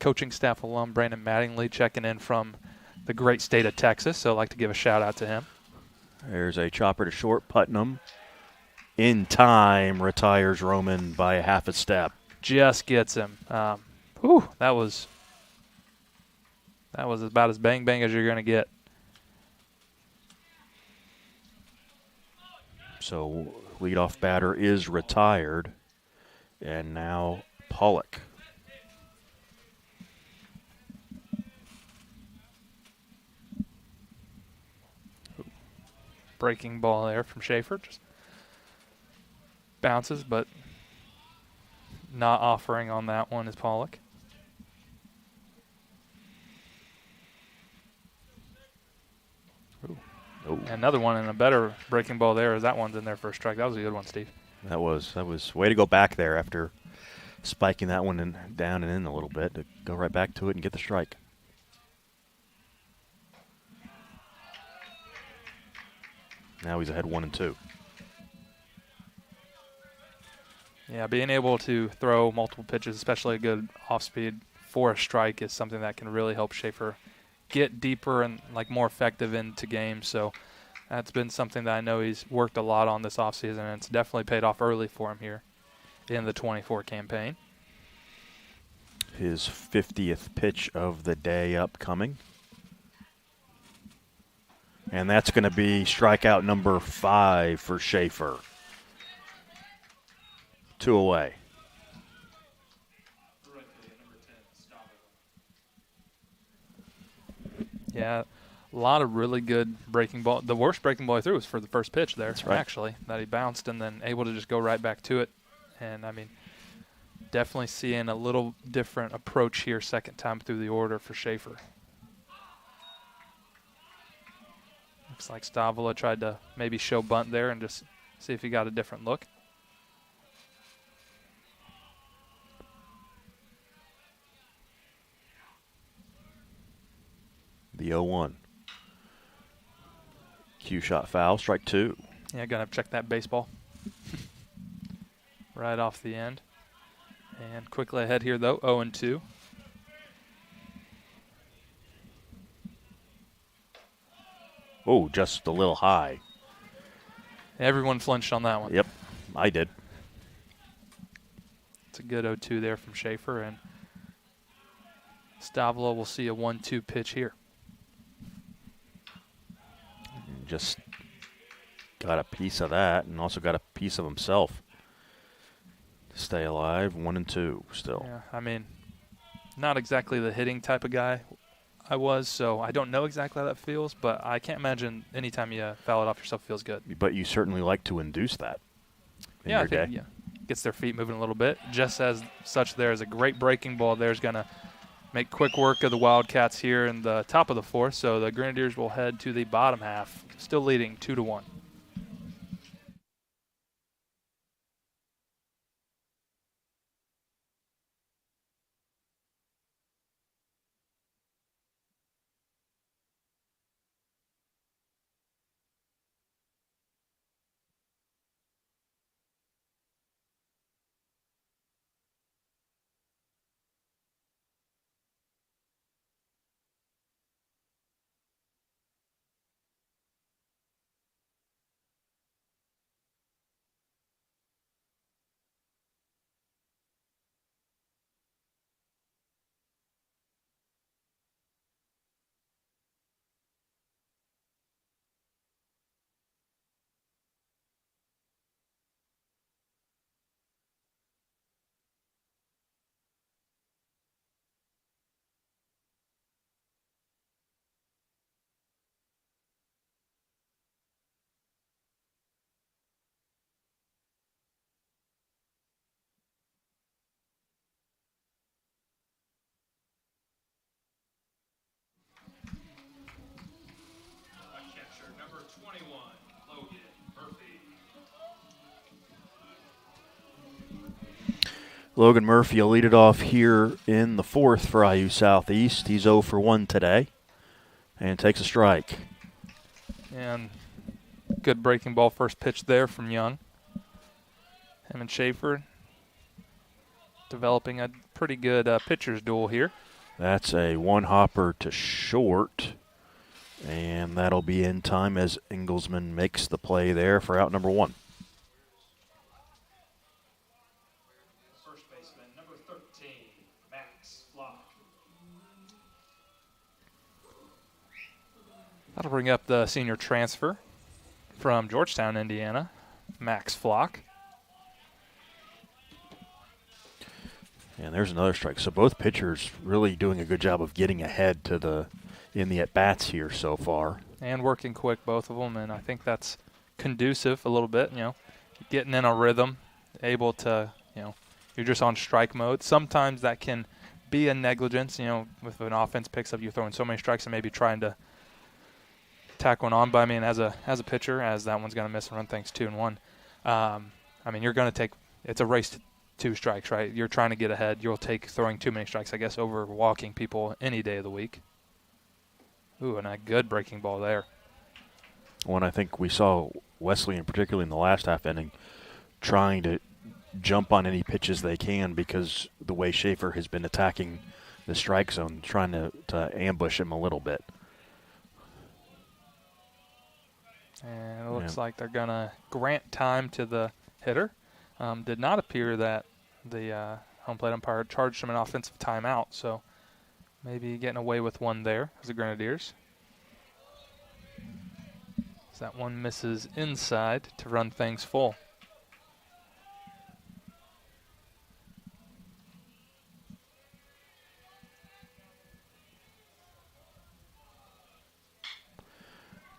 S2: coaching staff alum, Brandon Mattingly, checking in from the great state of Texas, so I'd like to give a shout-out to him.
S1: There's a chopper to short. Putnam, in time, retires Roman by a half a step.
S2: Just gets him. That was about as bang-bang as you're going to get.
S1: So leadoff batter is retired, and now Pollock.
S2: Breaking ball there from Schaefer. Just bounces, but not offering on that one is Pollock.
S1: Oh.
S2: Another one and a better breaking ball there as that one's in there for a strike. That was a good one, Steve.
S1: That was way to go back there after spiking that one down and in a little bit to go right back to it and get the strike. Now he's ahead 1-2.
S2: Yeah, being able to throw multiple pitches, especially a good off speed for a strike, is something that can really help Schaefer get deeper and more effective into games. So that's been something that I know he's worked a lot on this offseason, and it's definitely paid off early for him here in the 24 campaign.
S1: His 50th pitch of the day upcoming. And that's going to be strikeout number 5 for Schaefer. 2 away.
S2: Yeah, a lot of really good breaking ball. The worst breaking ball he threw was for the first pitch there,
S1: That's right.
S2: actually, that he bounced and then able to just go right back to it. And, I mean, definitely seeing a little different approach here second time through the order for Schaefer. Looks like Stavila tried to maybe show bunt there and just see if he got a different look.
S1: The 0-1. Cue shot foul, strike 2.
S2: Yeah, gonna have to check that baseball. Right off the end. And quickly ahead here though, 0-2.
S1: Oh, just a little high.
S2: Everyone flinched on that one.
S1: Yep, I did.
S2: It's a good 0-2 there from Schaefer, and Stavila will see a 1-2 pitch here.
S1: Just got a piece of that and also got a piece of himself. Stay alive, 1-2 still.
S2: Yeah, I mean, not exactly the hitting type of guy I was, so I don't know exactly how that feels, but I can't imagine anytime you foul it off yourself feels good.
S1: But you certainly like to induce that in
S2: Yeah,
S1: your
S2: I think,
S1: day.
S2: yeah, gets their feet moving a little bit. Just as such, there is a great breaking ball. There's going to make quick work of the Wildcats here in the top of the fourth, so the Grenadiers will head to the bottom half, still leading 2-1.
S1: Logan Murphy will lead it off here in the fourth for IU Southeast. He's 0 for 1 today and takes a strike.
S2: And good breaking ball first pitch there from Young. Him and Schaefer developing a pretty good pitcher's duel here.
S1: That's a one-hopper to short, and that'll be in time as Engelsman makes the play there for out number 1.
S2: First baseman, number 13, Max Flock. That'll bring up the senior transfer from Georgetown, Indiana, Max Flock.
S1: And there's another strike. So both pitchers really doing a good job of getting ahead to in the at-bats here so far.
S2: And working quick, both of them, and I think that's conducive a little bit, getting in a rhythm, able to, you're just on strike mode. Sometimes that can be a negligence, if an offense picks up, you're throwing so many strikes and maybe trying to tack one on. But, I mean, as a pitcher, as that one's going to miss and run things 2-1, you're going to take – it's a race to 2 strikes, right? You're trying to get ahead. You'll take throwing too many strikes, I guess, over walking people any day of the week. Ooh, and a good breaking ball there.
S1: When I think we saw Wesleyan, particularly in the last half inning, trying to jump on any pitches they can because the way Schaefer has been attacking the strike zone, trying to ambush him a little bit.
S2: And it looks like they're going to grant time to the hitter. Did not appear that the home plate umpire charged him an offensive timeout, so maybe getting away with one there as the Grenadiers. As that one misses inside to run things full.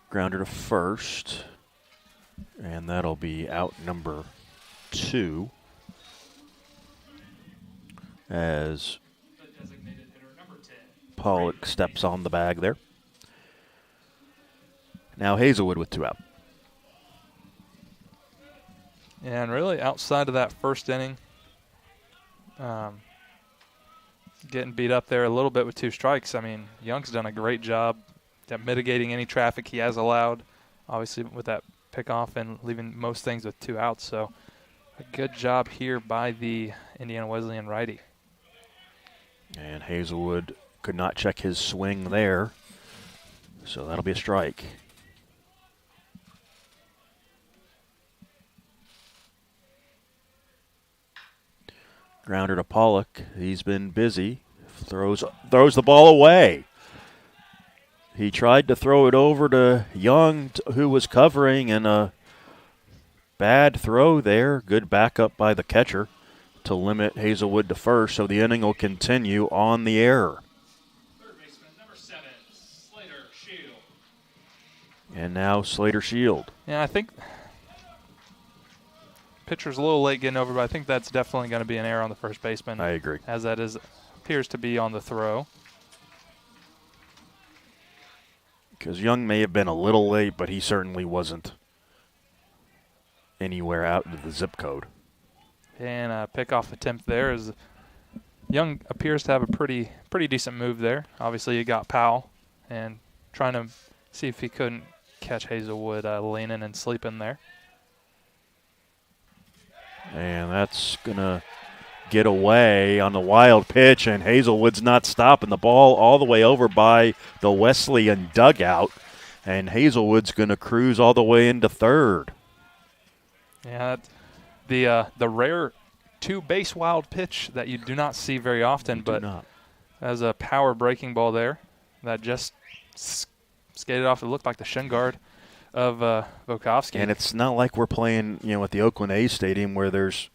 S1: Grounder to first, and that'll be out number 2 as Pollock steps on the bag there. Now Hazelwood with 2 out.
S2: And really outside of that first inning, getting beat up there a little bit with 2 strikes. I mean, Young's done a great job at mitigating any traffic he has allowed, obviously with that pickoff and leaving most things with 2 outs. So a good job here by the Indiana Wesleyan righty.
S1: And Hazelwood could not check his swing there, so that'll be a strike. Grounder to Pollock. He's been busy. Throws the ball away. He tried to throw it over to Young, who was covering, and a bad throw there. Good backup by the catcher to limit Hazelwood to first, so the inning will continue on the error.
S2: Third baseman, number 7, Slater Shield.
S1: And now Slater Shield.
S2: Yeah, I think pitcher's a little late getting over, but I think that's definitely going to be an error on the first baseman.
S1: I agree.
S2: As that appears to be on the throw.
S1: Because Young may have been a little late, but he certainly wasn't anywhere out into the zip code.
S2: And a pickoff attempt there as Young appears to have a pretty decent move there. Obviously, you got Powell and trying to see if he couldn't catch Hazelwood leaning and sleeping there.
S1: And that's going to get away on the wild pitch, and Hazelwood's not stopping the ball all the way over by the Wesleyan dugout, and Hazelwood's going to cruise all the way into third.
S2: Yeah, the rare 2-base wild pitch that you do not see very often, but as a power breaking ball there that just skated off. It looked like the shin guard of Vokovsky.
S1: And it's not like we're playing, at the Oakland A's stadium where there's,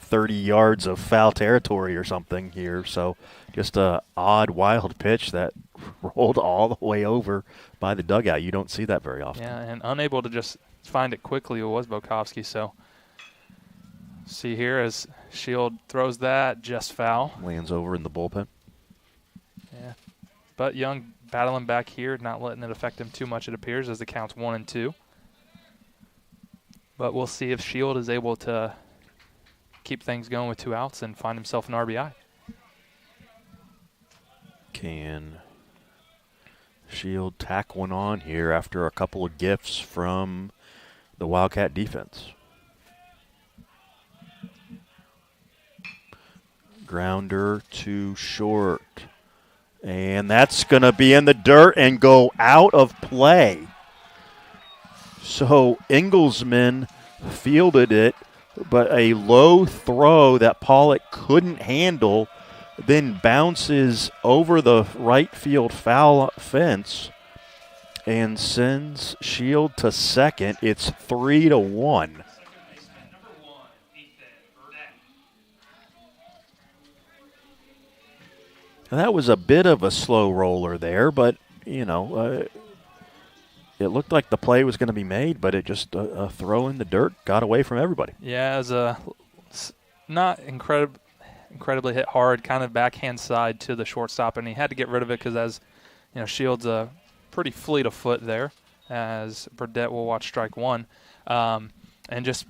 S1: 30 yards of foul territory or something here. So just a odd, wild pitch that rolled all the way over by the dugout. You don't see that very often.
S2: Yeah, and unable to just find it quickly was Vokovsky. So see here as Shield throws that, just foul.
S1: Lands over in the bullpen.
S2: Yeah, but Young battling back here, not letting it affect him too much, it appears, as the count's 1-2. But we'll see if Shield is able to keep things going with 2 outs and find himself an RBI.
S1: Can Shield tack one on here after a couple of gifts from the Wildcat defense? Grounder to short. And that's going to be in the dirt and go out of play. So Engelsman fielded it, but a low throw that Pollock couldn't handle then bounces over the right field foul fence and sends Shield to second. It's 3-1. That was a bit of a slow roller there, but, it looked like the play was going to be made, but it just a throw in the dirt got away from everybody.
S2: Yeah, it was not incredibly hit hard, kind of backhand side to the shortstop, and he had to get rid of it because, as Shields a pretty fleet of foot there, as Burdett will watch strike one, and just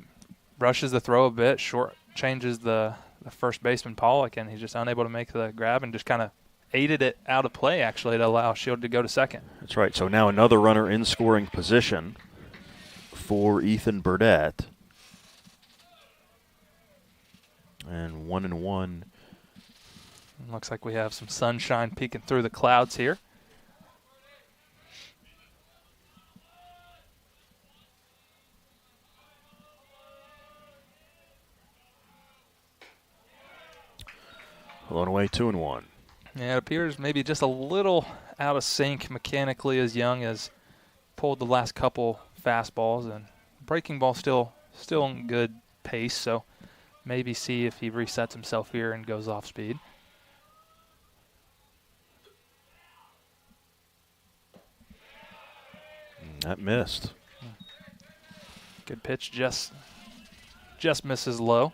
S2: rushes the throw a bit, short changes the first baseman Pollock, and he's just unable to make the grab and just kind of aided it out of play, actually, to allow Shield to go to second.
S1: That's right. So now another runner in scoring position for Ethan Burdett. And 1-1.
S2: Looks like we have some sunshine peeking through the clouds here.
S1: Blown away 2-1.
S2: Yeah, it appears maybe just a little out of sync mechanically, as Young has pulled the last couple fastballs, and breaking ball still in good pace, so maybe see if he resets himself here and goes off speed.
S1: That missed.
S2: Good pitch, just misses low,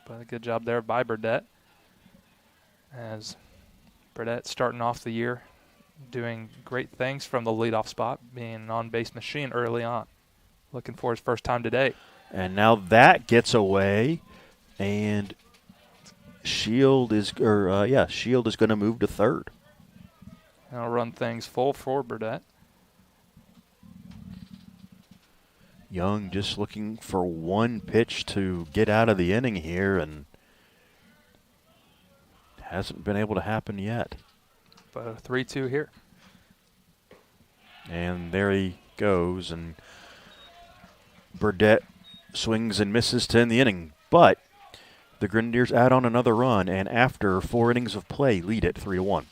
S2: but a good job there by Burdett. As Burdett starting off the year doing great things from the leadoff spot, being an on-base machine early on. Looking for his first time today.
S1: And now that gets away, and Shield is going to move to third.
S2: I'll run things full for Burdett.
S1: Young just looking for one pitch to get out of the inning here, and hasn't been able to happen yet.
S2: But a 3-2 here.
S1: And there he goes, and Burdett swings and misses to end the inning. But the Grenadiers add on another run, and after 4 innings of play, lead it 3-1.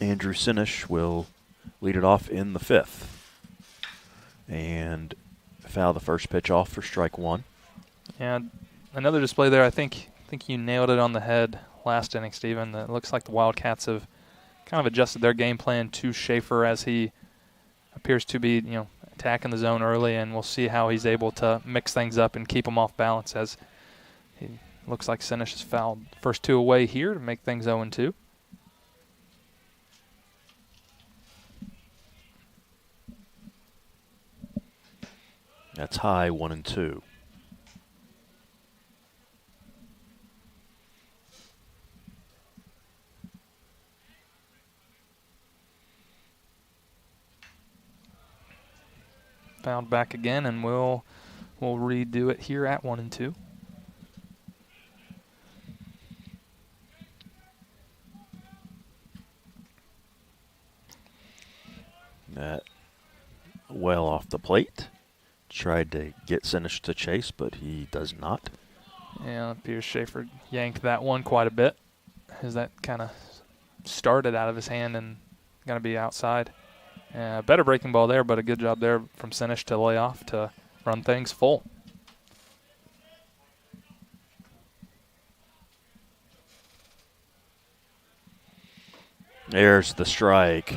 S1: Andrew Sinish will lead it off in the 5th. And foul the first pitch off for strike one.
S2: And another display there. I think you nailed it on the head last inning, Stephen. It looks like the Wildcats have kind of adjusted their game plan to Schaefer, as he appears to be, attacking the zone early, and we'll see how he's able to mix things up and keep them off balance, as he Looks like Sinish has fouled first two away here to make things 0-2.
S1: That's high, 1-2.
S2: Fouled back again, and we'll redo it here at 1-2.
S1: That well off the plate. Tried to get Sinish to chase, but he does not.
S2: Yeah, it appears Schaefer yanked that one quite a bit, as that kind of started out of his hand and going to be outside. Better breaking ball there, but a good job there from Sinish to lay off to run things full.
S1: There's the strike.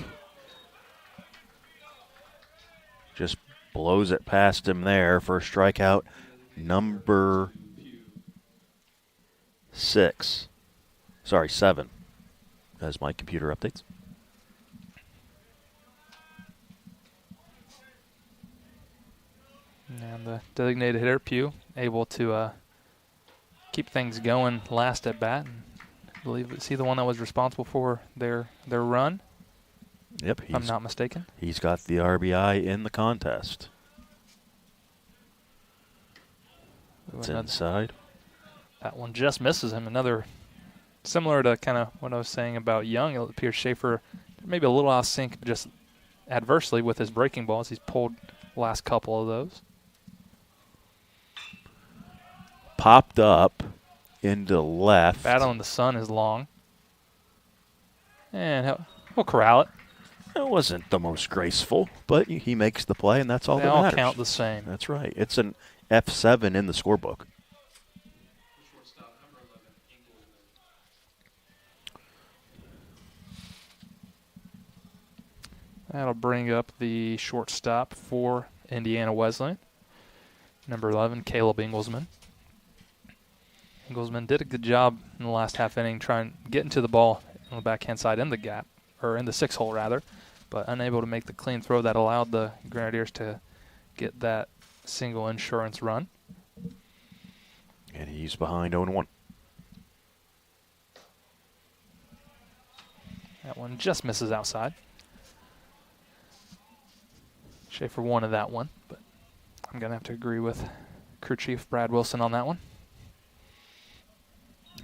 S1: Just blows it past him there for a strikeout. Number 6. Sorry, 7. As my computer updates.
S2: And the designated hitter, Pugh, able to keep things going last at bat. And I believe is he the one that was responsible for their run?
S1: Yep,
S2: If I'm not mistaken.
S1: He's got the RBI in the contest. It's inside.
S2: That one just misses him. Another similar to kind of what I was saying about Young. It appears Schaefer maybe a little off sync just adversely with his breaking balls. He's pulled the last couple of those.
S1: Popped up into left.
S2: Battle in the sun is long. And he'll corral it.
S1: It wasn't the most graceful, but he makes the play, and that's all
S2: They
S1: that
S2: all
S1: matters.
S2: count the same.
S1: That's right. It's an F7 in the scorebook.
S2: That'll bring up the shortstop for Indiana Wesleyan. Number 11, Caleb Ingelsman. Ingelsman did a good job in the last half inning trying to get into the ball on the backhand side in the gap, or in the 6-hole rather, but unable to make the clean throw that allowed the Grenadiers to get that single insurance run.
S1: And he's behind 0-1.
S2: That one just misses outside. Schaefer wanted that one, but I'm going to have to agree with crew chief Brad Wilson on that one.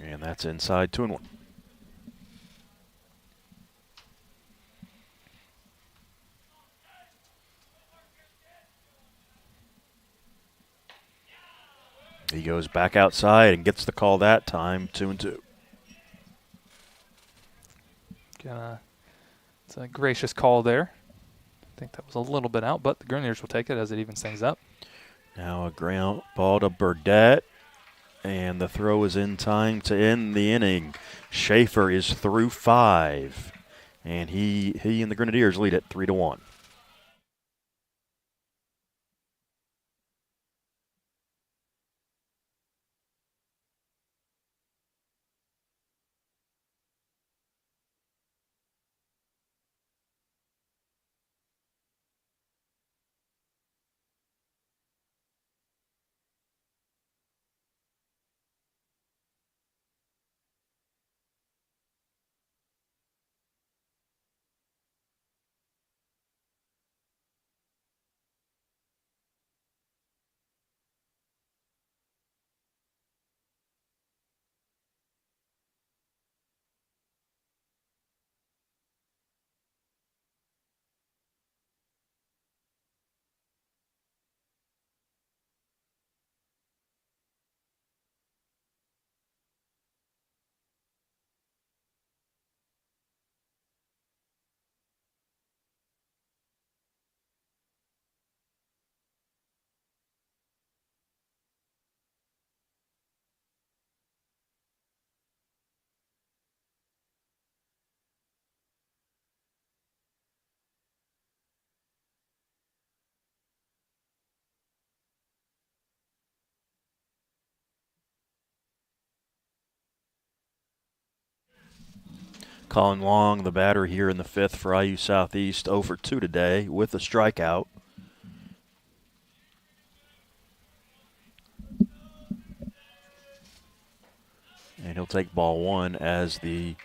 S1: And that's inside 2-1. He goes back outside and gets the call that time, 2-2.
S2: It's a gracious call there. I think that was a little bit out, but the Grenadiers will take it as it evens things up.
S1: Now a ground ball to Burdette, and the throw is in time to end the inning. Schaefer is through 5, and he and the Grenadiers lead it 3-1. Colin Long, the batter here in the fifth for IU Southeast, 0 for 2 today with a strikeout. And he'll take ball one as the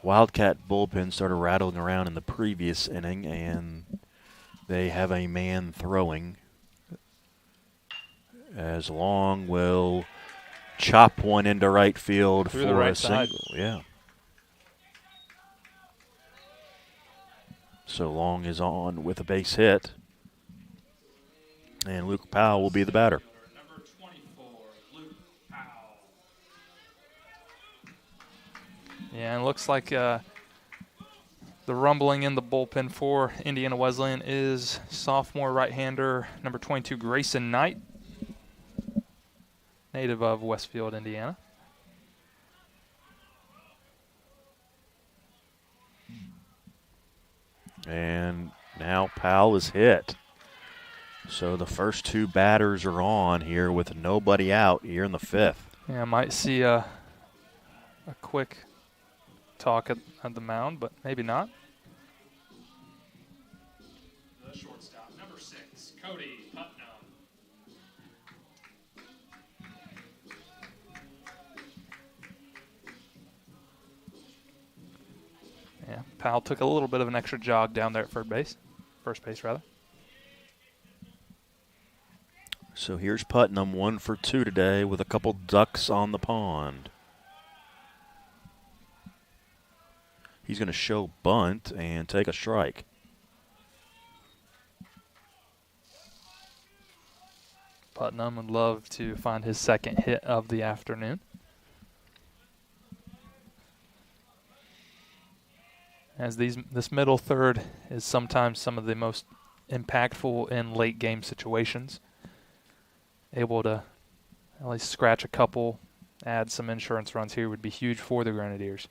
S1: Wildcat bullpen started rattling around in the previous inning, and they have a man throwing. As Long will chop one into right field
S2: Through the
S1: for
S2: right
S1: a
S2: side.
S1: single. Yeah. So Long is on with a base hit. And Luke Powell will be the batter.
S2: Number 24, Luke Powell. Yeah, and it looks like the rumbling in the bullpen for Indiana Wesleyan is sophomore right-hander number 22, Grayson Knight, native of Westfield, Indiana.
S1: And now Powell is hit. So the first two batters are on here with nobody out here in the fifth.
S2: Yeah, might see a quick talk at the mound, but maybe not. The shortstop, number 6, Cody Putnam. Yeah, Powell took a little bit of an extra jog down there at first base rather.
S1: So here's Putnam, 1 for 2 today with a couple ducks on the pond. He's going to show bunt and take a strike.
S2: Putnam would love to find his second hit of the afternoon. As this middle third is sometimes some of the most impactful in late game situations. Able to at least scratch a couple, add some insurance runs here would be huge for the Grenadiers.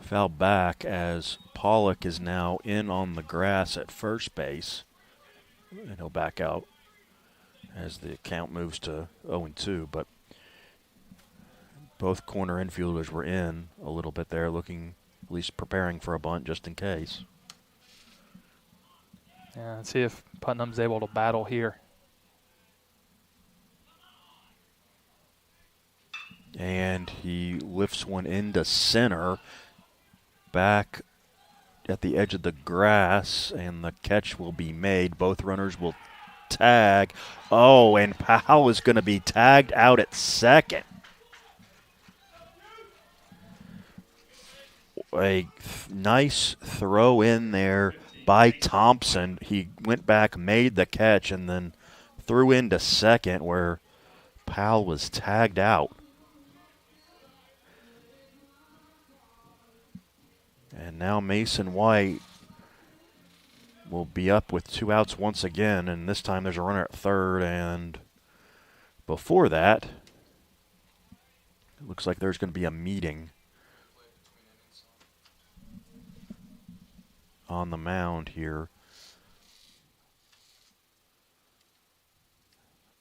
S1: Foul back as Pollock is now in on the grass at first base. And he'll back out as the count moves to 0-2. But both corner infielders were in a little bit there, looking at least preparing for a bunt just in case.
S2: Yeah, let's see if Putnam's able to battle here.
S1: And he lifts one into center, back at the edge of the grass, and the catch will be made. Both runners will tag. Oh, and Powell is going to be tagged out at second. A nice throw in there by Thompson. He went back, made the catch, and then threw into second where Powell was tagged out. And now Mason White will be up with 2 outs once again, and this time there's a runner at third, and before that, it looks like there's going to be a meeting on the mound here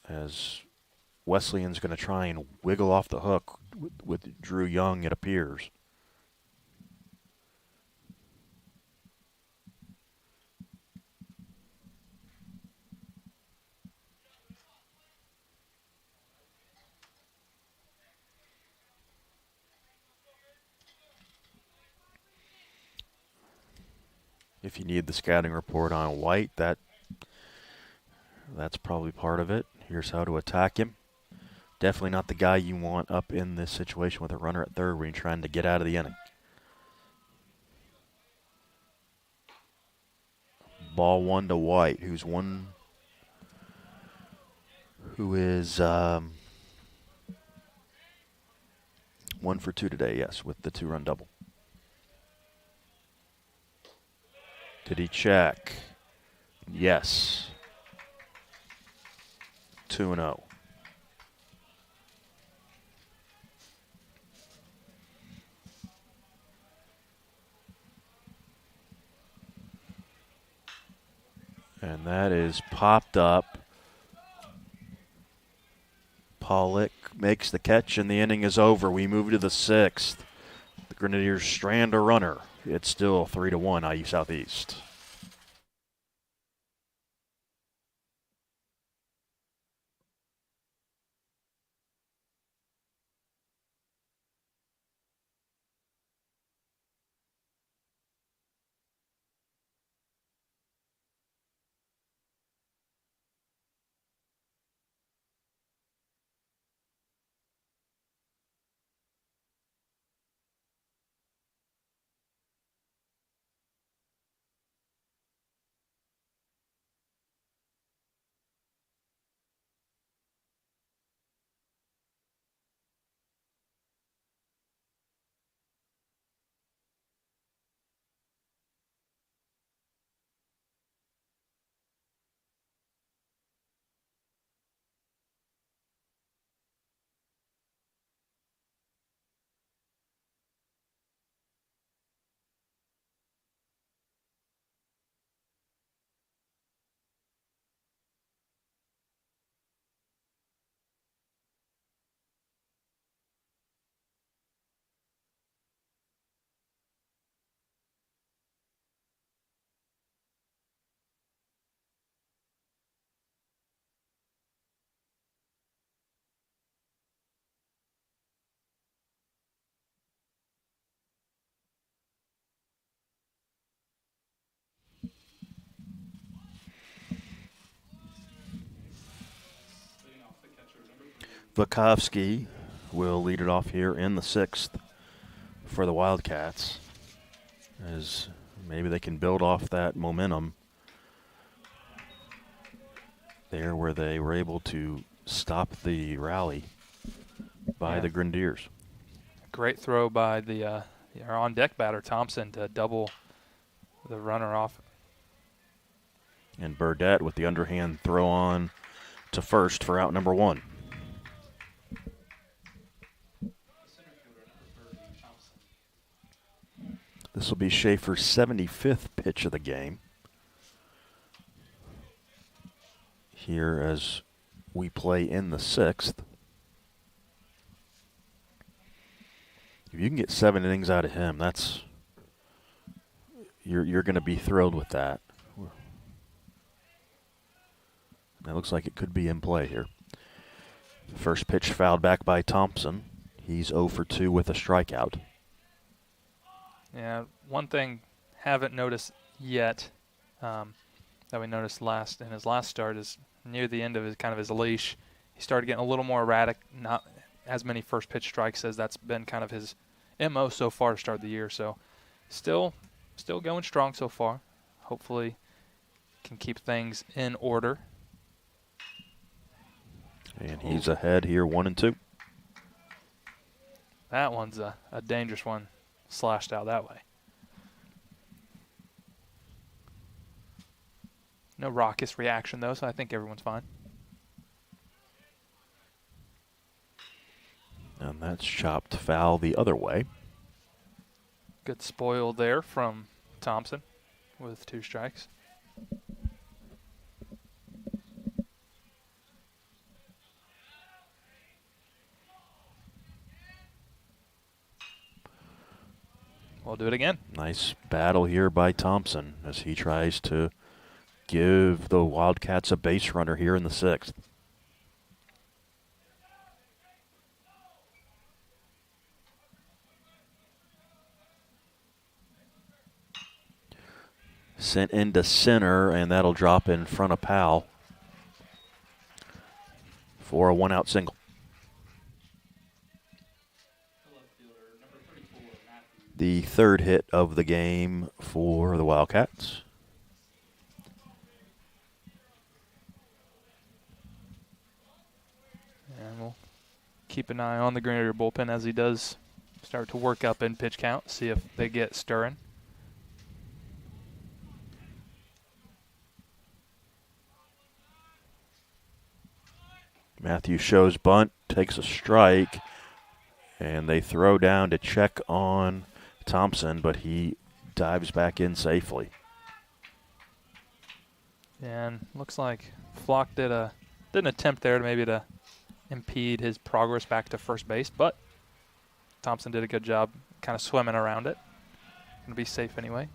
S1: as Wesleyan's going to try and wiggle off the hook with Drew Young, it appears. If you need the scouting report on White, that's probably part of it. Here's how to attack him. Definitely not the guy you want up in this situation with a runner at third when you're trying to get out of the inning. Ball 1 to White, who is 1 for 2 today, yes, with the 2-run double. Did he check? Yes. 2-0. And that is popped up. Pollock makes the catch, and the inning is over. We move to the 6th. The Grenadiers strand a runner It's still 3-1 IU Southeast. Vukovsky will lead it off here in the 6th for the Wildcats, as maybe they can build off that momentum there where they were able to stop the rally by the Grenadiers.
S2: Great throw by the our on-deck batter, Thompson, to double the runner off.
S1: And Burdett with the underhand throw on to first for out number 1. This will be Schaefer's 75th pitch of the game. Here as we play in the 6th. If you can get 7 innings out of him, that's you're going to be thrilled with that. That looks like it could be in play here. First pitch fouled back by Thompson. He's 0 for 2 with a strikeout.
S2: Yeah, one thing haven't noticed yet that we noticed in his last start is near the end of his leash, he started getting a little more erratic, not as many first pitch strikes as that's been kind of his MO so far to start the year. So still going strong so far. Hopefully can keep things in order.
S1: And he's ahead here 1-2.
S2: That one's a dangerous one. Slashed out that way. No raucous reaction, though, so I think everyone's fine.
S1: And that's chopped foul the other way.
S2: Good spoil there from Thompson with 2 strikes. We'll do it again.
S1: Nice battle here by Thompson as he tries to give the Wildcats a base runner here in the 6th. Sent into center, and that'll drop in front of Powell for a 1-out single. The 3rd hit of the game for the Wildcats.
S2: And we'll keep an eye on the Grenadier bullpen as he does start to work up in pitch count, see if they get stirring.
S1: Matthew shows bunt, takes a strike, and they throw down to check on Thompson, but he dives back in safely.
S2: And looks like Flock did an attempt there to impede his progress back to first base, but Thompson did a good job kind of swimming around it. Going to be safe anyway.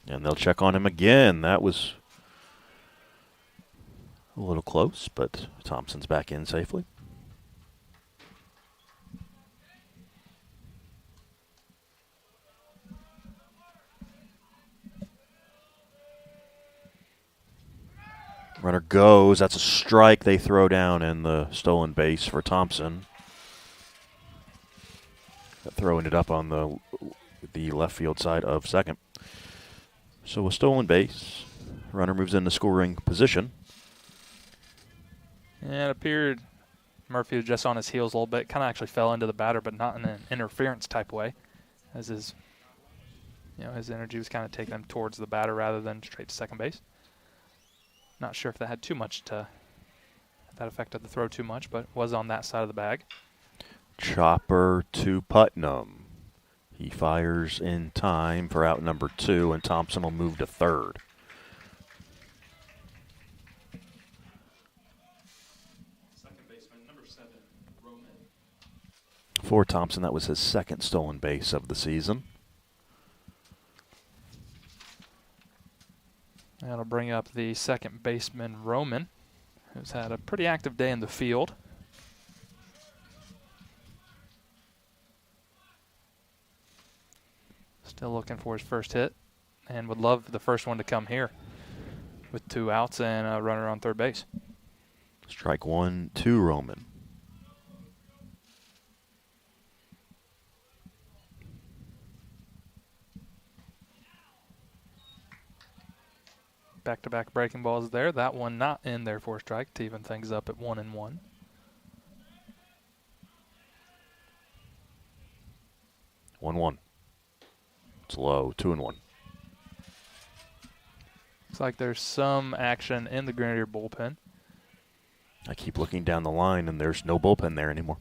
S1: And they'll check on him again. That was a little close, but Thompson's back in safely. Runner goes. That's a strike. They throw down in the stolen base for Thompson. Throwing it up on the left field side of second. So a stolen base. Runner moves into scoring position.
S2: And it appeared Murphy was just on his heels a little bit. Kind of actually fell into the batter, but not in an interference type way, as his energy was kind of taking him towards the batter rather than straight to second base. Not sure if that had too much if that affected the throw too much, but was on that side of the bag.
S1: Chopper to Putnam. He fires in time for out number 2, and Thompson will move to third.
S2: Second baseman, number 7, Roman.
S1: For Thompson, that was his second stolen base of the season.
S2: That'll bring up the second baseman, Roman, who's had a pretty active day in the field. Still looking for his first hit, and would love the first one to come here with 2 outs and a runner on third base.
S1: Strike 1 to Roman.
S2: Back-to-back breaking balls there. That one not in there for a strike to even things up at 1-1.
S1: One. It's low. 2-1.
S2: Looks like there's some action in the Grenadier bullpen.
S1: I keep looking down the line, and there's no bullpen there anymore.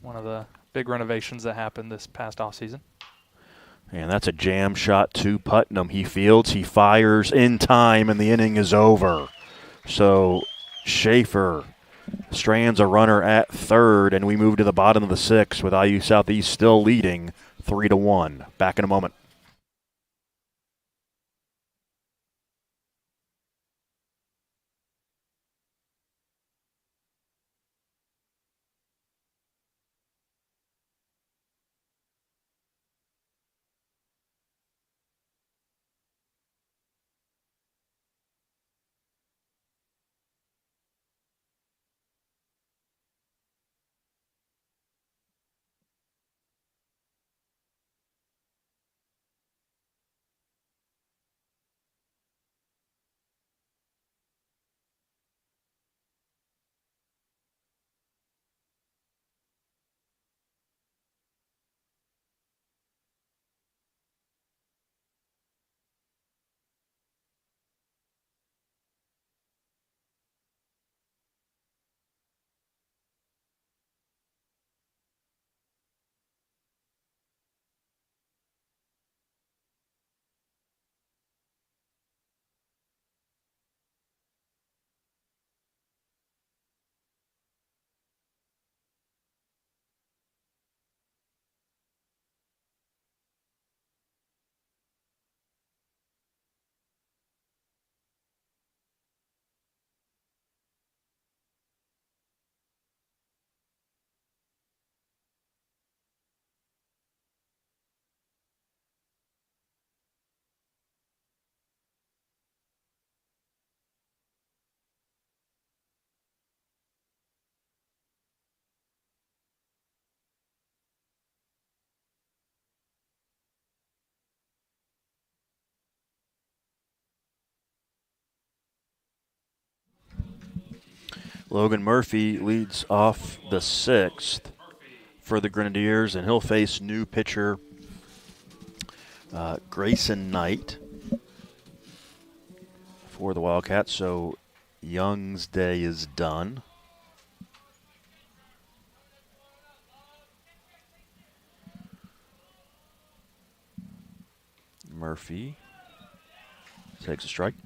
S2: One of the big renovations that happened this past offseason.
S1: And that's a jam shot to Putnam. He fields, he fires in time, and the inning is over. So Schaefer strands a runner at third, and we move to the bottom of the 6th with IU Southeast still leading 3-1. Back in a moment. Logan Murphy leads off the 6th for the Grenadiers, and he'll face new pitcher Grayson Knight for the Wildcats. So Young's day is done. Murphy takes a strike.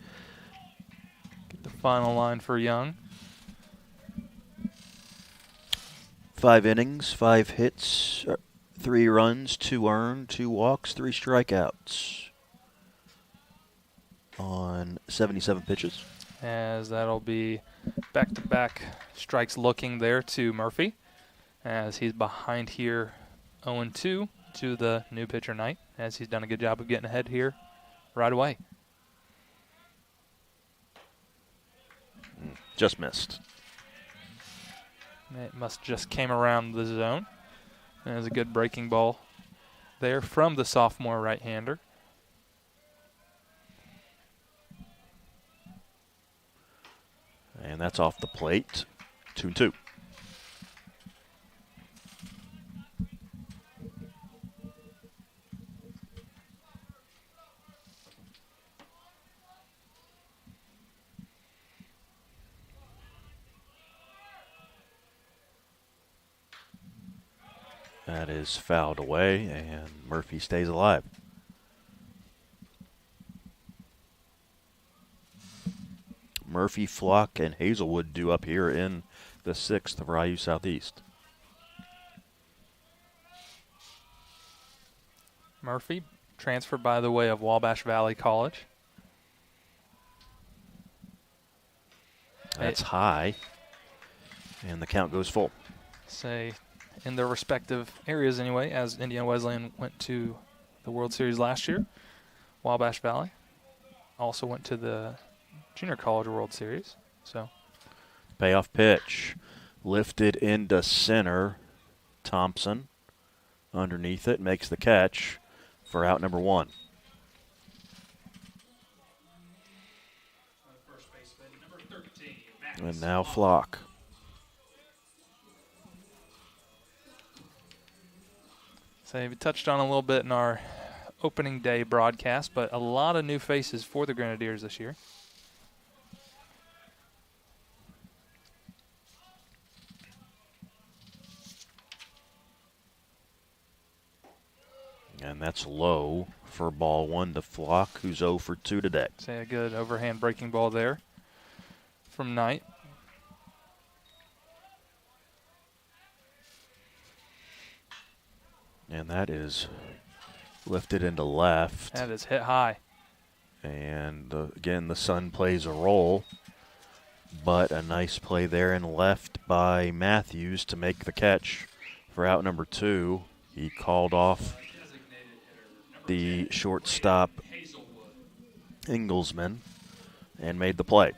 S2: Get the final line for Young.
S1: 5 innings, 5 hits, 3 runs, 2 earned, 2 walks, 3 strikeouts on 77 pitches.
S2: As that'll be back-to-back strikes looking there to Murphy, as he's behind here 0-2 to the new pitcher Knight, as he's done a good job of getting ahead here right away.
S1: Just missed.
S2: It must just came around the zone. There's a good breaking ball there from the sophomore right-hander.
S1: And that's off the plate. 2-2. That is fouled away, and Murphy stays alive. Murphy, Flock, and Hazelwood due up here in the 6th of IU Southeast.
S2: Murphy transferred by the way of Wabash Valley College.
S1: That's high, and the count goes full.
S2: Say, in their respective areas anyway, as Indiana Wesleyan went to the World Series last year. Wabash Valley also went to the Junior College World Series. So,
S1: payoff pitch. Lifted into center. Thompson underneath it makes the catch for out number 1. And now Flock.
S2: so we touched on a little bit in our opening day broadcast, but a lot of new faces for the Grenadiers this year.
S1: And that's low for ball 1 to Flock, who's 0 for 2 today.
S2: Say a good overhand breaking ball there from Knight.
S1: And that is lifted into left.
S2: That is hit high.
S1: And again, the sun plays a role. But a nice play there in left by Matthews to make the catch for out number 2. He called off the shortstop Engelsman and made the play.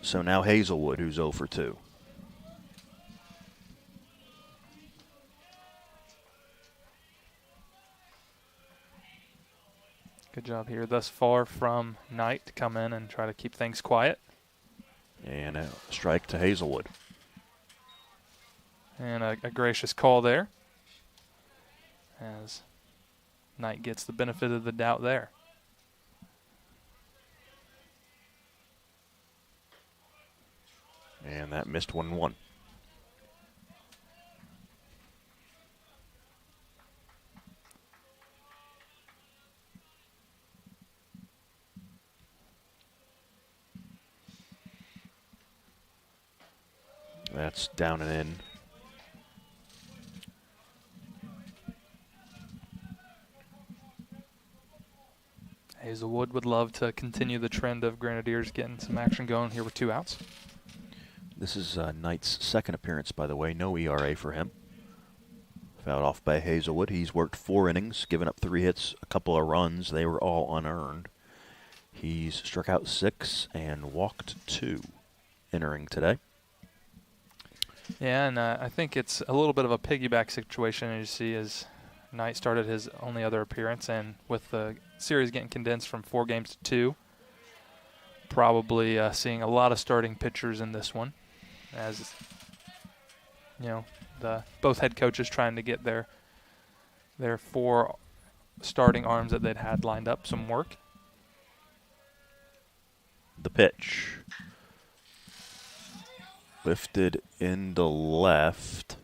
S1: So now Hazelwood, who's 0 for 2.
S2: Good job here thus far from Knight to come in and try to keep things quiet.
S1: And a strike to Hazelwood.
S2: And a gracious call there, as Knight gets the benefit of the doubt there.
S1: And that missed 1-1. That's down and in.
S2: Hazelwood would love to continue the trend of Grenadiers getting some action going here with 2 outs.
S1: This is Knight's 2nd appearance, by the way. No ERA for him. Fouled off by Hazelwood. He's worked 4 innings, given up 3 hits, a couple of runs. They were all unearned. He's struck out 6 and walked 2 entering today.
S2: Yeah, and I think it's a little bit of a piggyback situation, as you see, as Knight started his only other appearance, and with the series getting condensed from 4 games to 2, probably seeing a lot of starting pitchers in this one, as you know, both head coaches trying to get their 4 starting arms that they'd had lined up some work.
S1: The pitch. Lifted into left.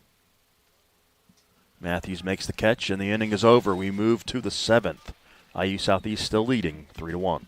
S1: Matthews makes the catch, and the inning is over. We move to the 7th. IU Southeast still leading 3-1.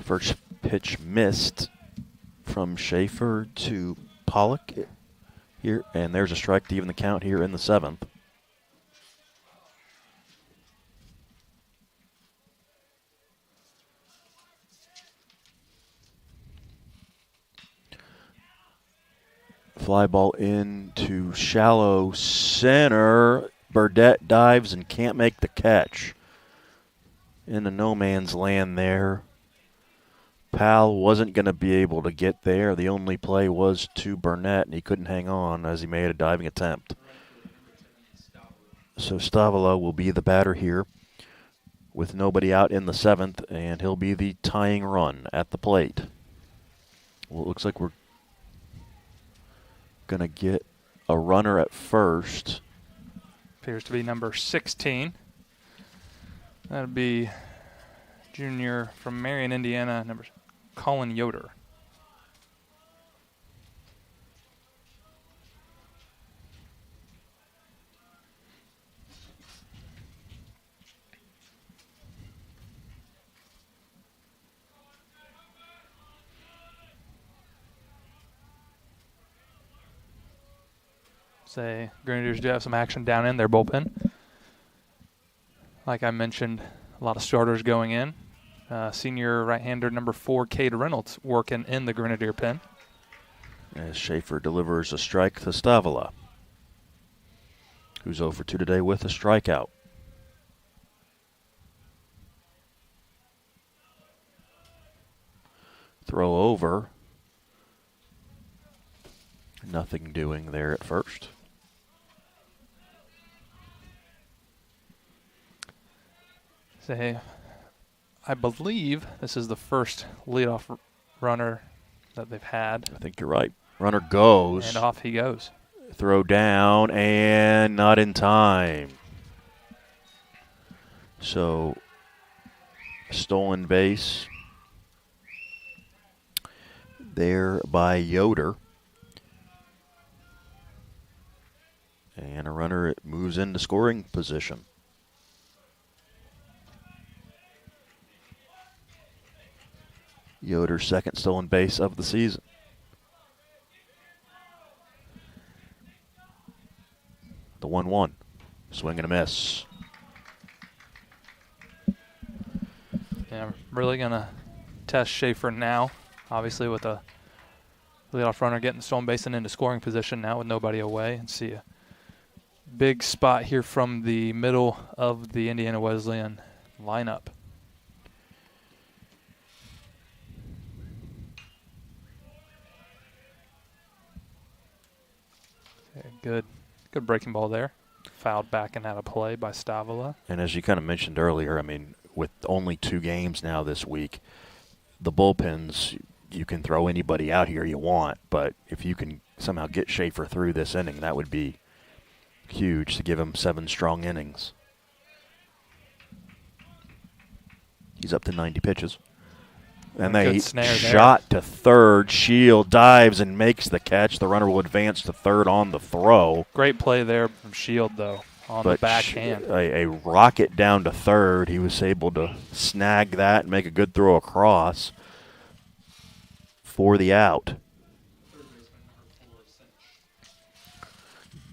S1: First pitch missed from Schaefer to Pollock here, and there's a strike to even the count here in the 7th. Fly ball into shallow center. Burdette dives and can't make the catch. Into no man's land there. Powell wasn't going to be able to get there. The only play was to Burnett, and he couldn't hang on as he made a diving attempt. So Stavila will be the batter here with nobody out in the 7th, and he'll be the tying run at the plate. Well, it looks like we're going to get a runner at first.
S2: Appears to be number 16. That would be junior from Marion, Indiana, number Colin Yoder. Say Grenadiers do have some action down in their bullpen. Like I mentioned, a lot of starters going in. Senior right-hander number 4, Cade Reynolds, working in the Grenadier pen.
S1: As Schaefer delivers a strike to Stavila, who's 0 for 2 today with a strikeout. Throw over. Nothing doing there at first.
S2: Say, I believe this is the first leadoff runner that they've had.
S1: I think you're right. Runner goes.
S2: And off he goes.
S1: Throw down and not in time. So, stolen base there by Yoder. And a runner moves into scoring position. Yoder's second stolen base of the season. The 1-1. Swing and a miss.
S2: Yeah, I'm really going to test Schaefer now. Obviously with a leadoff runner getting stolen base and into scoring position now with nobody away. And see a big spot here from the middle of the Indiana Wesleyan lineup. Good breaking ball there. Fouled back and out of play by Stavila.
S1: And as you kind of mentioned earlier, I mean, with only 2 games now this week, the bullpens, you can throw anybody out here you want, but if you can somehow get Schaefer through this inning, that would be huge to give him 7 strong innings. He's up to 90 pitches. And they shot to third. Shield dives and makes the catch. The runner will advance to third on the throw.
S2: Great play there from Shield, though, on the backhand.
S1: A rocket down to third. He was able to snag that and make a good throw across for the out.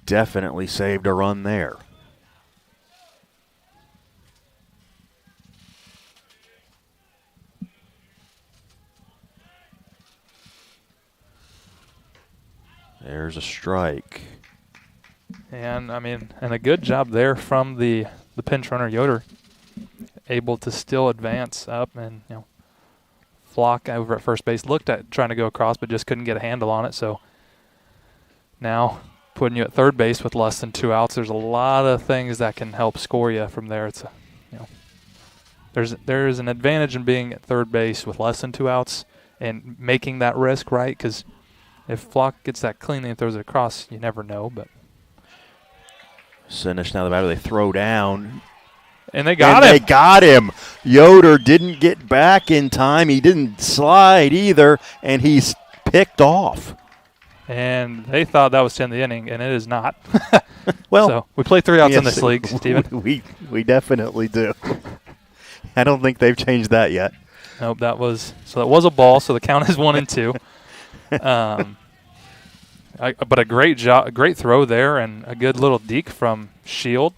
S1: Definitely saved a run there. There's a strike.
S2: And, I mean, and a good job there from the pinch runner, Yoder, able to still advance up and, you know, Flock over at first base looked at trying to go across but just couldn't get a handle on it. So now putting you at third base with less than 2 outs, there's a lot of things that can help score you from there. It's a, you know, there's an advantage in being at third base with less than 2 outs and making that risk, right? Because if Flock gets that cleanly and throws it across, you never know. But
S1: Sinish now the batter. They throw down.
S2: And they got
S1: They got him. Yoder didn't get back in time. He didn't slide either, and he's picked off.
S2: And they thought that was the end of the inning, and it is not.
S1: Well,
S2: so we play 3 outs in this league, Steven.
S1: We definitely do. I don't think they've changed that yet.
S2: Nope, that was a ball. So the count is 1-2. But a great job, a great throw there, and a good little deke from Shield.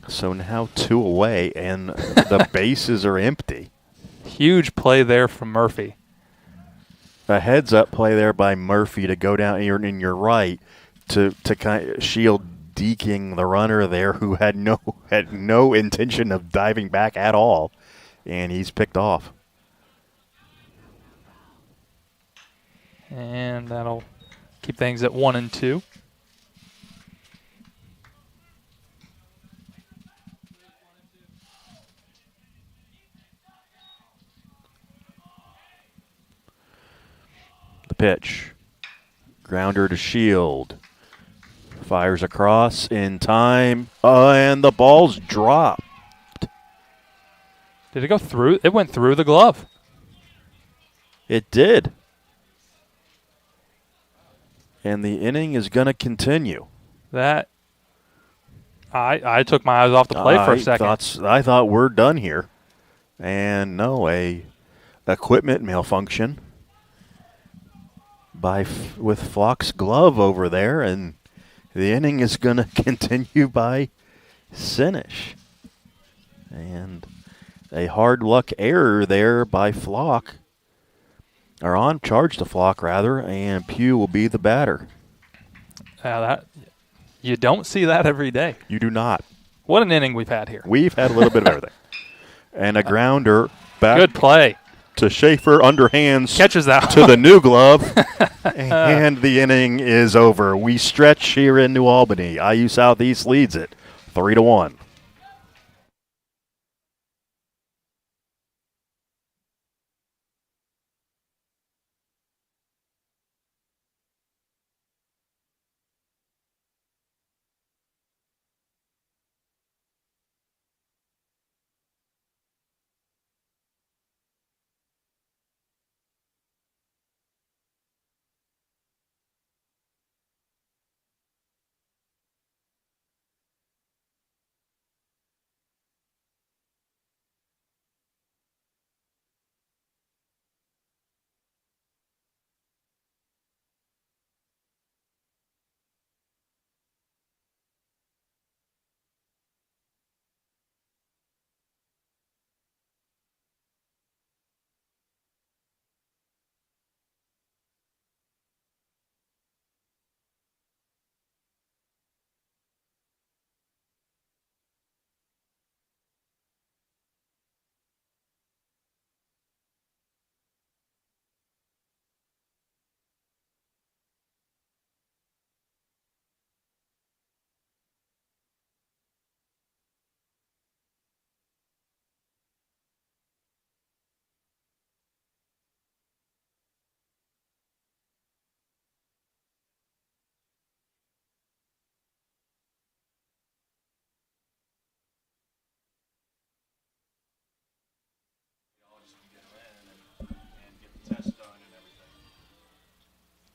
S1: So now 2 away, and the bases are empty.
S2: Huge play there from Murphy.
S1: A heads-up play there by Murphy to go down here in your right to kind of Shield deking the runner there, who had no intention of diving back at all, and he's picked off.
S2: And that'll keep things at 1-2.
S1: The pitch. Grounder to Shield. Fires across in time, and the ball's dropped.
S2: Did it go through? It went through the glove.
S1: It did. And the inning is going to continue.
S2: That I took my eyes off the play for a second.
S1: I thought we're done here. And no, a equipment malfunction with Flock's glove over there, and the inning is going to continue by Sinish. And a hard luck error there by Flock, or on charge to Flock rather, and Pugh will be the batter.
S2: That you don't see that every day.
S1: You do not.
S2: What an inning we've had here.
S1: We've had a little bit of everything. And a grounder back.
S2: Good play.
S1: To Schaefer, underhands.
S2: Catches that
S1: to the new glove. And the inning is over. We stretch here in New Albany. IU Southeast leads it 3-1.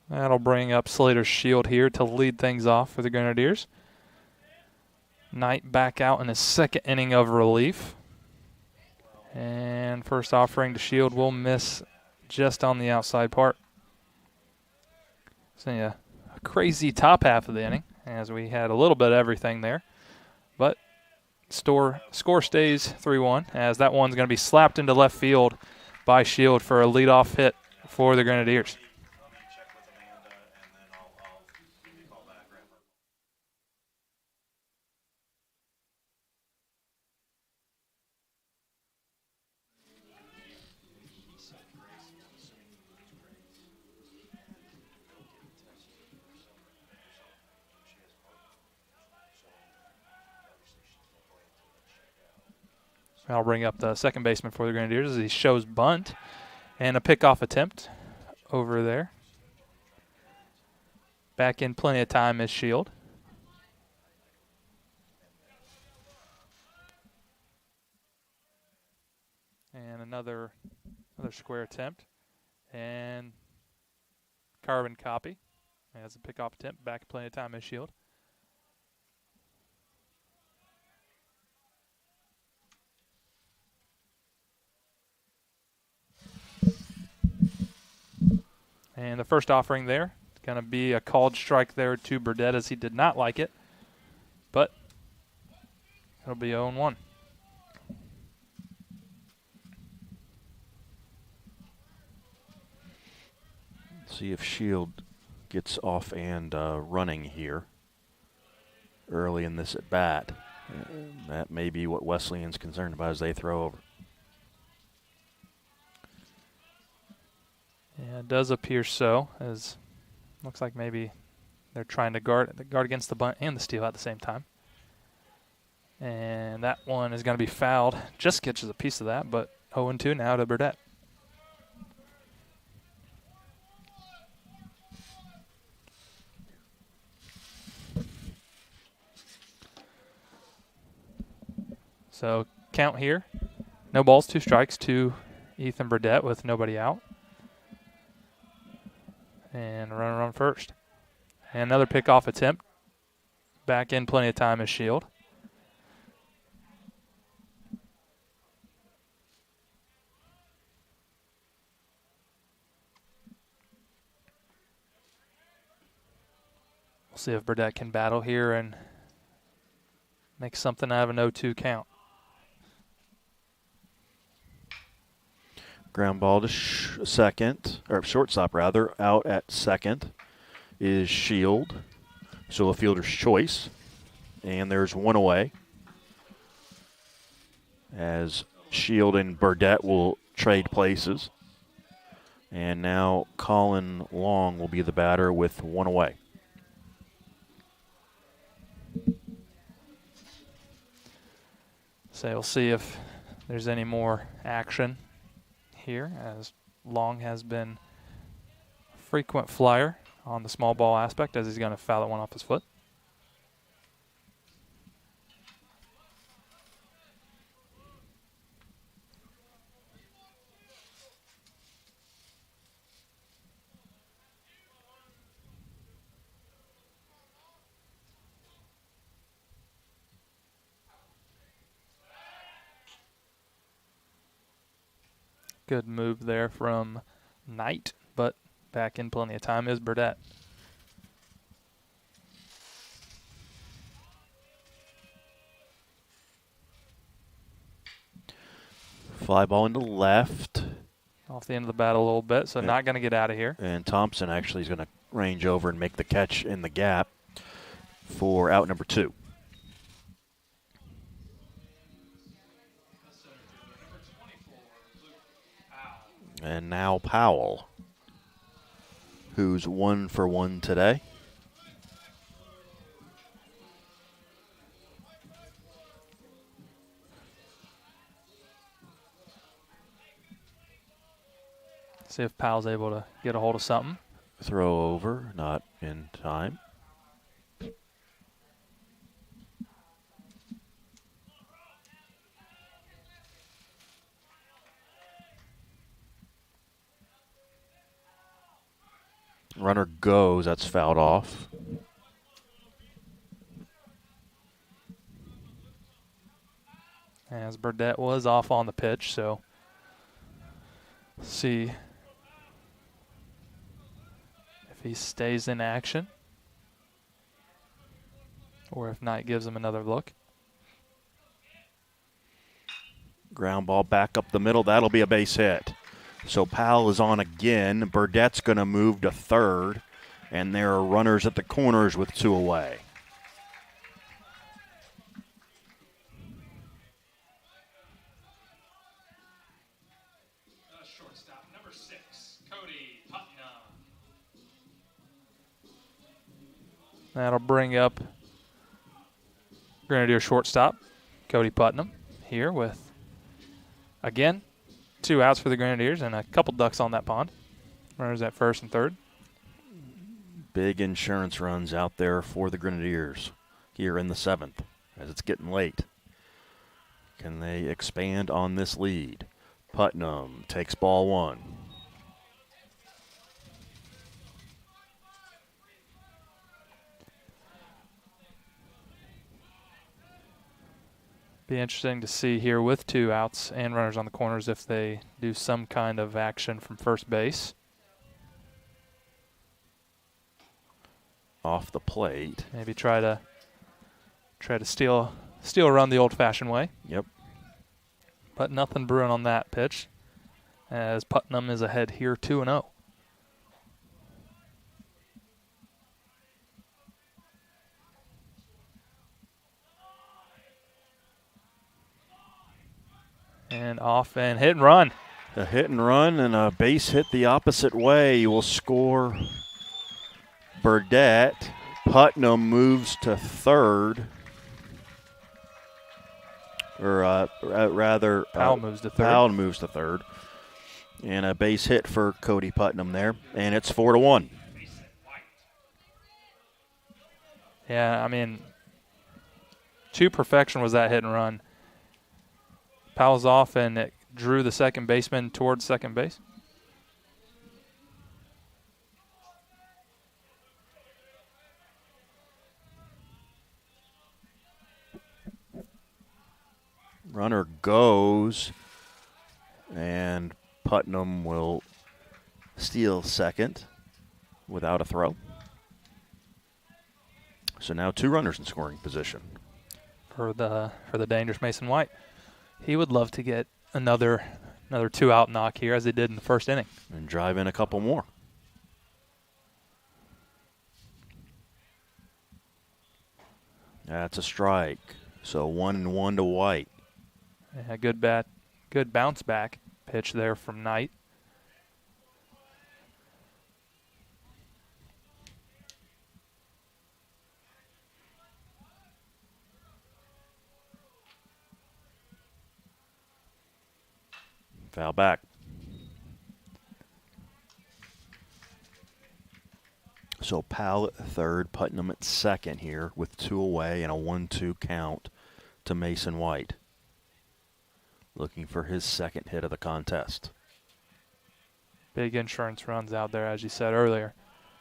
S2: That'll bring up Slater Shield here to lead things off for the Grenadiers. Knight back out in his second inning of relief. And first offering to Shield will miss just on the outside part. So yeah, a crazy top half of the inning as we had a little bit of everything there. But score stays 3-1 as that one's going to be slapped into left field by Shield for a leadoff hit for the Grenadiers. I'll bring up the second baseman for the Grenadiers as he shows bunt and a pickoff attempt over there. Back in plenty of time is Shield. And another square attempt. And carbon copy as a pickoff attempt. Back in plenty of time is Shield. And the first offering there is going to be a called strike there to Burdett, as he did not like it. But it'll be 0-1.
S1: See if Shield gets off and running here early in this at bat. That may be what Wesleyan's concerned about as they throw over.
S2: Yeah, it does appear so, as looks like maybe they're trying to guard against the bunt and the steal at the same time. And that one is going to be fouled. Just catches a piece of that, but 0-2 now to Burdett. So count here. No balls, 2 strikes to Ethan Burdett with nobody out. And runner on first. And another pickoff attempt. Back in plenty of time as Shield. We'll see if Burdett can battle here and make something out of an 0-2 count.
S1: Ground ball to second, or shortstop rather, out at second is Shield. So a fielder's choice. And there's one away. As Shield and Burdett will trade places. And now Colin Long will be the batter with one away.
S2: So we'll see if there's any more action here, as Long has been a frequent flyer on the small ball aspect, as he's going to foul that one off his foot. Good move there from Knight, but back in plenty of time is Burdett.
S1: Fly ball into left.
S2: Off the end of the bat a little bit, so not going to get out of here.
S1: And Thompson actually is going to range over and make the catch in the gap for out number 2. And now Powell, who's 1 for 1 today.
S2: See if Powell's able to get a hold of something.
S1: Throw over, not in time. Runner goes, that's fouled off.
S2: As Burdett was off on the pitch, so see if he stays in action or if Knight gives him another look.
S1: Ground ball back up the middle, that'll be a base hit. So Powell is on again. Burdett's going to move to third, and there are runners at the corners with 2 away.
S2: Shortstop number 6, Cody Putnam. That'll bring up Grenadier shortstop Cody Putnam here with, again, 2 outs for the Grenadiers and a couple ducks on that pond. Runners at first and third.
S1: Big insurance runs out there for the Grenadiers here in the 7th as it's getting late. Can they expand on this lead? Putnam takes ball 1.
S2: Be interesting to see here with 2 outs and runners on the corners if they do some kind of action from first base.
S1: off the plate.
S2: Maybe try to steal a run the old-fashioned way.
S1: Yep.
S2: But nothing brewing on that pitch, as Putnam is ahead here 2-0. And off and hit and run.
S1: A hit and run and a base hit the opposite way will score Burdette. Putnam moves to third. Or rather,
S2: Powell moves to third.
S1: Powell moves to third. And a base hit for Cody Putnam there. And it's 4-1.
S2: Yeah, I mean, to perfection was that hit and run. Powell's off, and it drew the second baseman towards second base.
S1: Runner goes, and Putnam will steal second without a throw. So now 2 runners in scoring position.
S2: For the dangerous Mason White. He would love to get another 2-out knock here, as he did in the first inning.
S1: And drive in a couple more. That's a strike. So 1-1 to White.
S2: Yeah, good bounce back pitch there from Knight.
S1: Foul back. So Powell at third, Putnam at second here with 2 away and a 1-2 count to Mason White. Looking for his second hit of the contest.
S2: Big insurance runs out there, as you said earlier.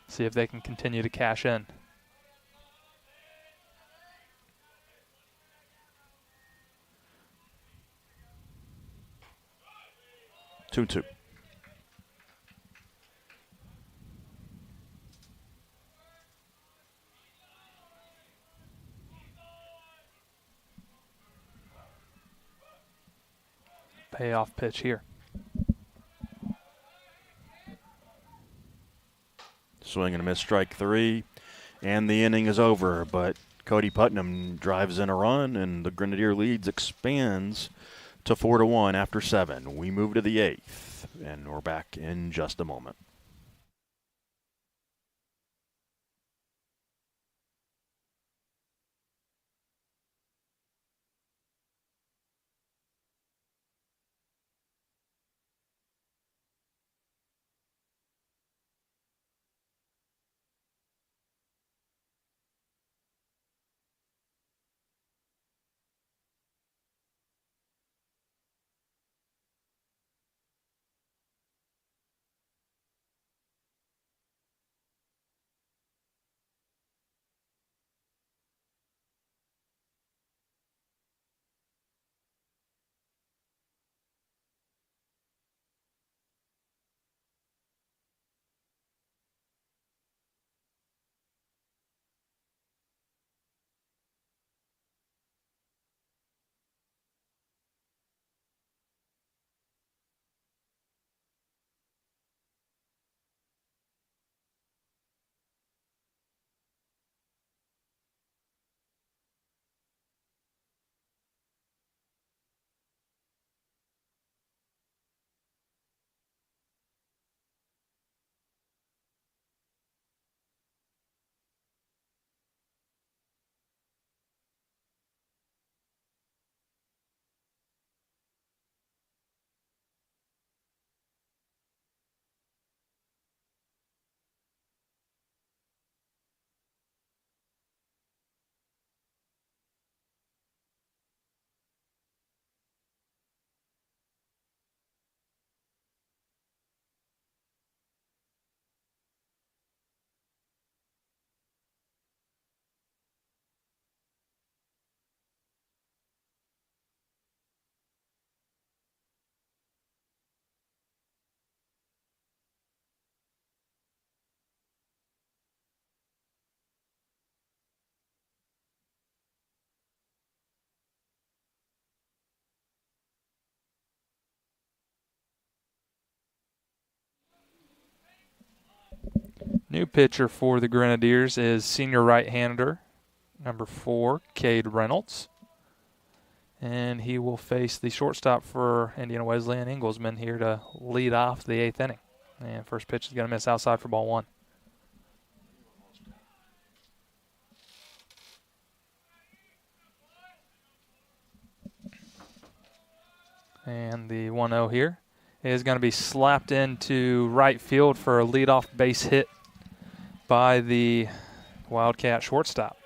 S2: See if they can continue to cash in.
S1: Two.
S2: Payoff pitch here.
S1: Swing and a miss, strike 3, and the inning is over. But Cody Putnam drives in a run, and the Grenadier leads expands to 4-1 after 7. We move to the 8th, and we're back in just a moment.
S2: New pitcher for the Grenadiers is senior right-hander, number 4, Cade Reynolds. And he will face the shortstop for Indiana Wesleyan, Inglesman, here to lead off the 8th inning. And first pitch is going to miss outside for ball 1. And the 1-0 here is going to be slapped into right field for a leadoff base hit by the Wildcat shortstop.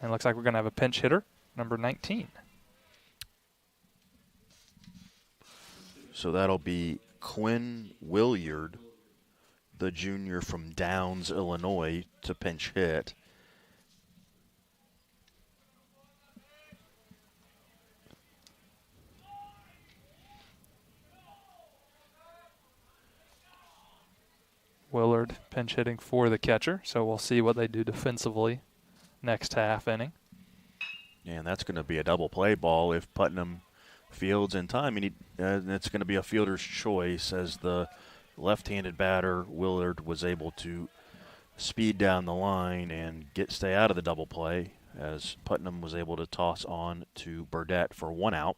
S2: And it looks like we're going to have a pinch hitter, number 19.
S1: So that'll be Quinn Williard, the junior from Downs, Illinois, to pinch hit.
S2: Willard pinch hitting for the catcher, so we'll see what they do defensively next half inning.
S1: And that's going to be a double play ball if Putnam fields in time. And it's going to be a fielder's choice, as the left-handed batter, Willard, was able to speed down the line and stay out of the double play, as Putnam was able to toss on to Burdett for 1 out.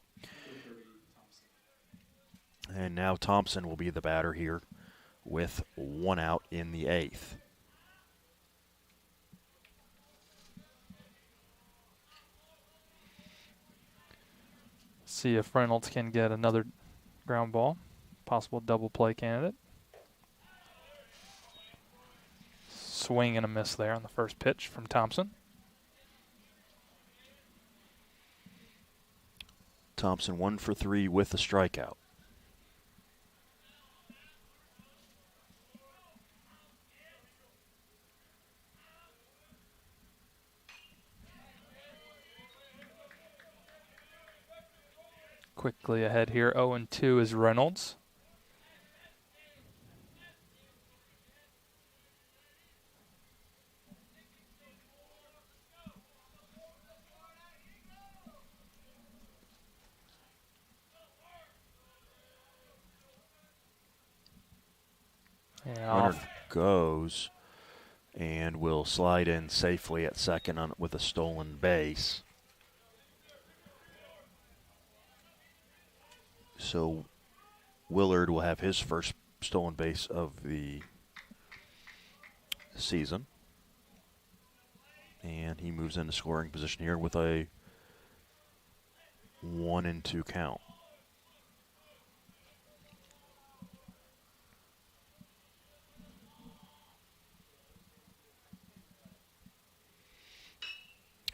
S1: And now Thompson will be the batter here with 1 out in the 8th.
S2: See if Reynolds can get another ground ball, possible double play candidate. Swing and a miss there on the first pitch from Thompson.
S1: Thompson 1 for 3 with a strikeout.
S2: Quickly ahead here, 0-2 is Reynolds. And
S1: Runner
S2: off.
S1: goes and will slide in safely at second with a stolen base. So Willard will have his first stolen base of the season. And he moves into scoring position here with a 1-2 count.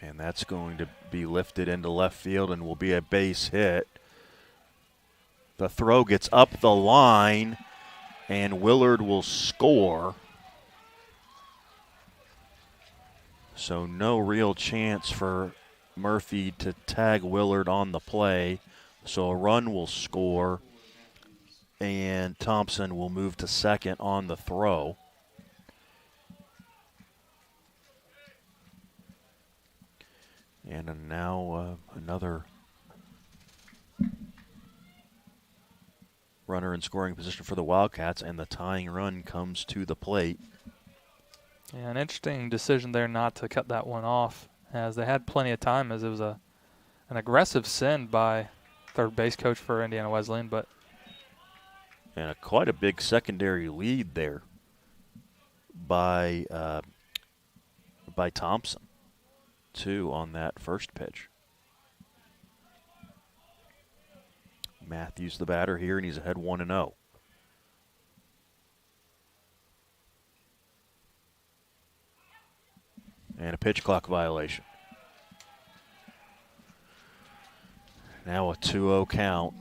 S1: And that's going to be lifted into left field and will be a base hit. The throw gets up the line, and Willard will score. So no real chance for Murphy to tag Willard on the play. So a run will score, and Thompson will move to second on the throw. And now another runner in scoring position for the Wildcats, and the tying run comes to the plate.
S2: Yeah, an interesting decision there not to cut that one off, as they had plenty of time, as it was an aggressive send by third base coach for Indiana Wesleyan, but
S1: and quite a big secondary lead there by Thompson, too, on that first pitch. Matthews the batter here, and he's ahead 1-0. And a pitch clock violation. Now a 2-0 count.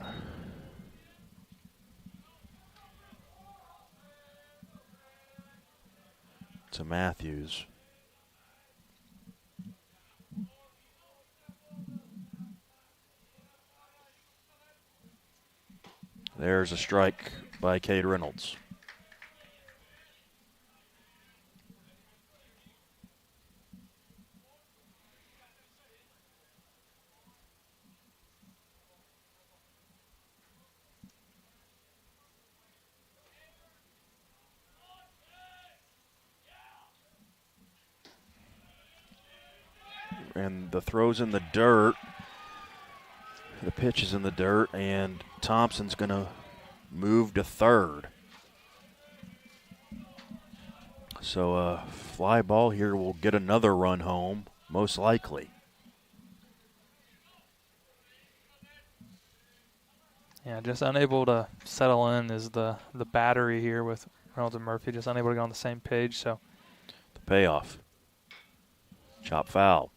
S1: To Matthews. There's a strike by Cade Reynolds. and the throw's in the dirt. The pitch is in the dirt, and Thompson's going to move to third. So a fly ball here will get another run home, most likely.
S2: Yeah, just unable to settle in is the battery here with Reynolds and Murphy, just unable to get on the same page. So
S1: The payoff. Chop foul.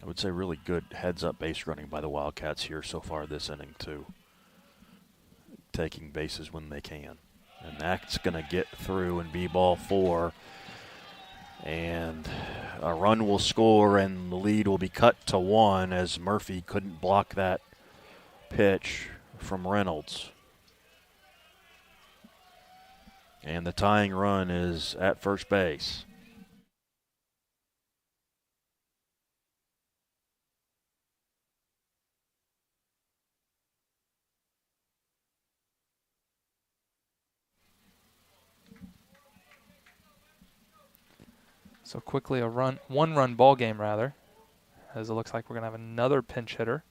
S1: I would say really good heads-up base running by the Wildcats here so far this inning, too. Taking bases when they can. And that's going to get through and be ball 4. And a run will score, and the lead will be cut to 1 as Murphy couldn't block that pitch from Reynolds. And the tying run is at first base.
S2: So quickly a one-run ball game rather, as it looks like we're going to have another pinch hitter.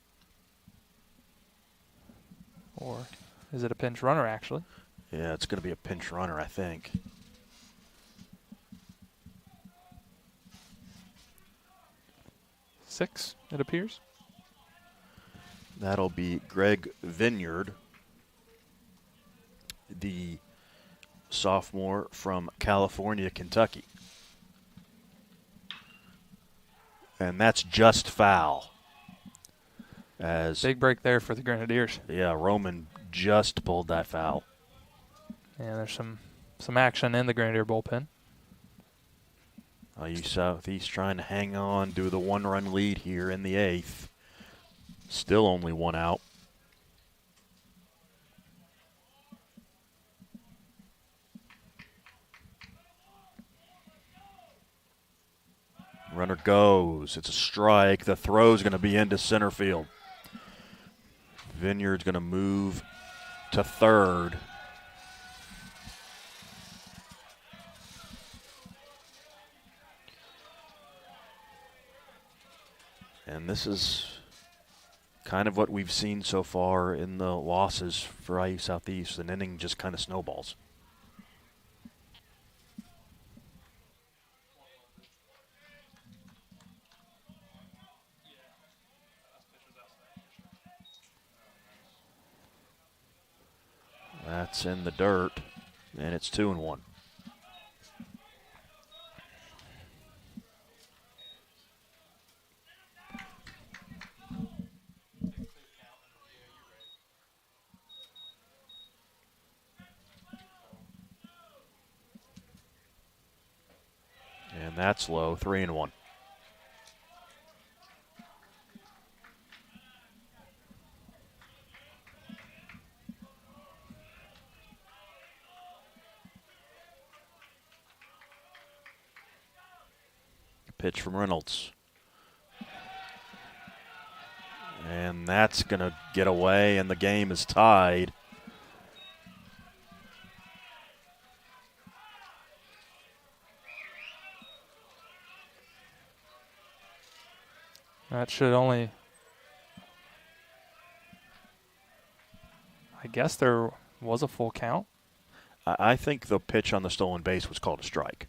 S2: Or is it a pinch runner, actually?
S1: Yeah, it's going to be a pinch runner, I think.
S2: Six, it appears.
S1: That'll be Greg Vineyard, the sophomore from California, Kentucky. And that's just foul. As
S2: Big break there for the Grenadiers.
S1: yeah, Roman just pulled that foul.
S2: And there's some action in the Grenadier bullpen.
S1: IU Southeast trying to hang on, do the one-run lead here in the 8th. Still only one out. Runner goes. It's a strike. The throw's going to be into center field. Vineyard's going to move to third. And this is kind of what we've seen so far in the losses for IU Southeast. An inning just kind of snowballs. That's in the dirt, and it's 2-1. And that's low, 3-1. Pitch from Reynolds. And that's going to get away, and the game is tied.
S2: That should only, I guess there was a full count.
S1: I think the pitch on the stolen base was called a strike.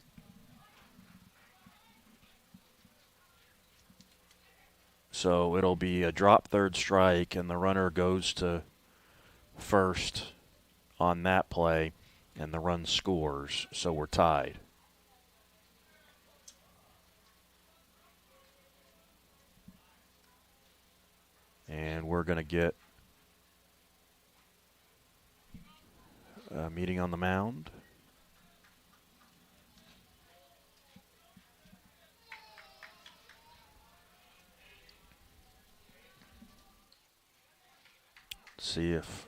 S1: So it'll be a drop third strike, and the runner goes to first on that play, and the run scores, so we're tied. And we're going to get a meeting on the mound. See if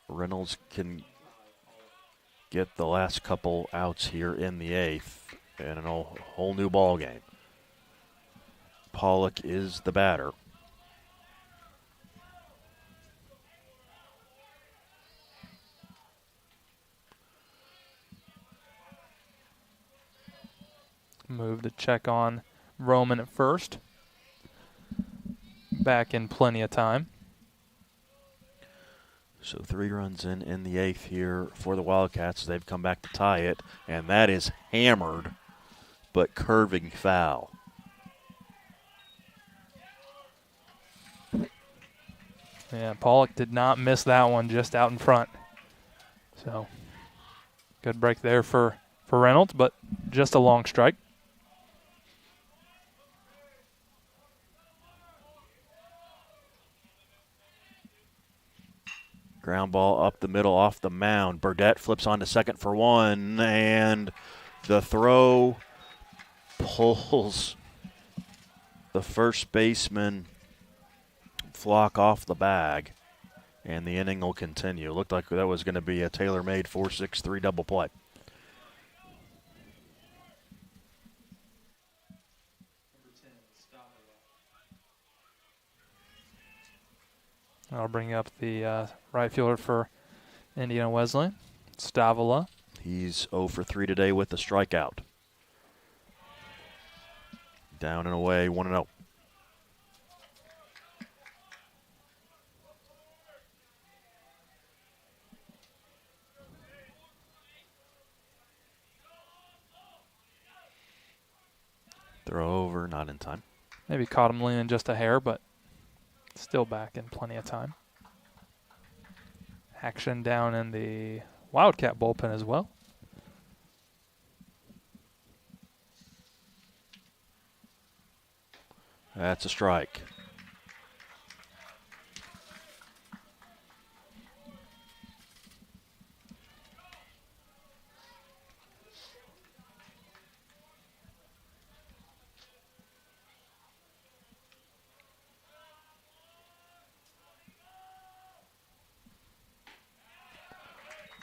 S1: Reynolds can get the last couple outs here in the 8th and a whole new ball game. Pollock is the batter.
S2: Move to check on Roman at first. Back in plenty of time.
S1: So 3 runs in the 8th here for the Wildcats. They've come back to tie it, and that is hammered, but curving foul.
S2: Yeah, Pollock did not miss that one, just out in front. So good break there for Reynolds, but just a long strike.
S1: Ground ball up the middle off the mound. Burdette flips on to second for 1, and the throw pulls the first baseman Flock off the bag, and the inning will continue. Looked like that was going to be a tailor-made 4-6-3 double play.
S2: I'll bring up the right fielder for Indiana Wesleyan, Stavila.
S1: He's 0 for 3 today with the strikeout. Down and away, 1-0. Throw over, not in time.
S2: Maybe caught him leaning just a hair, but still back in plenty of time. Action down in the Wildcat bullpen as well.
S1: That's a strike.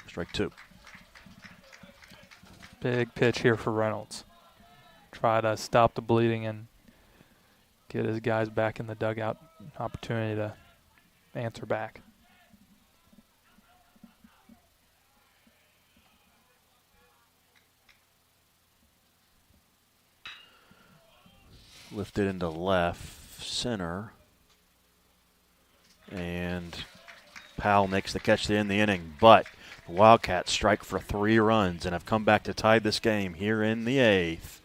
S1: Strike 2.
S2: Big pitch here for Reynolds. Try to stop the bleeding and get his guys back in the dugout. Opportunity to answer back.
S1: Lifted into left center. And Powell makes the catch to end the inning, but the Wildcats strike for 3 runs and have come back to tie this game here in the 8th,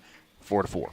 S1: 4-4.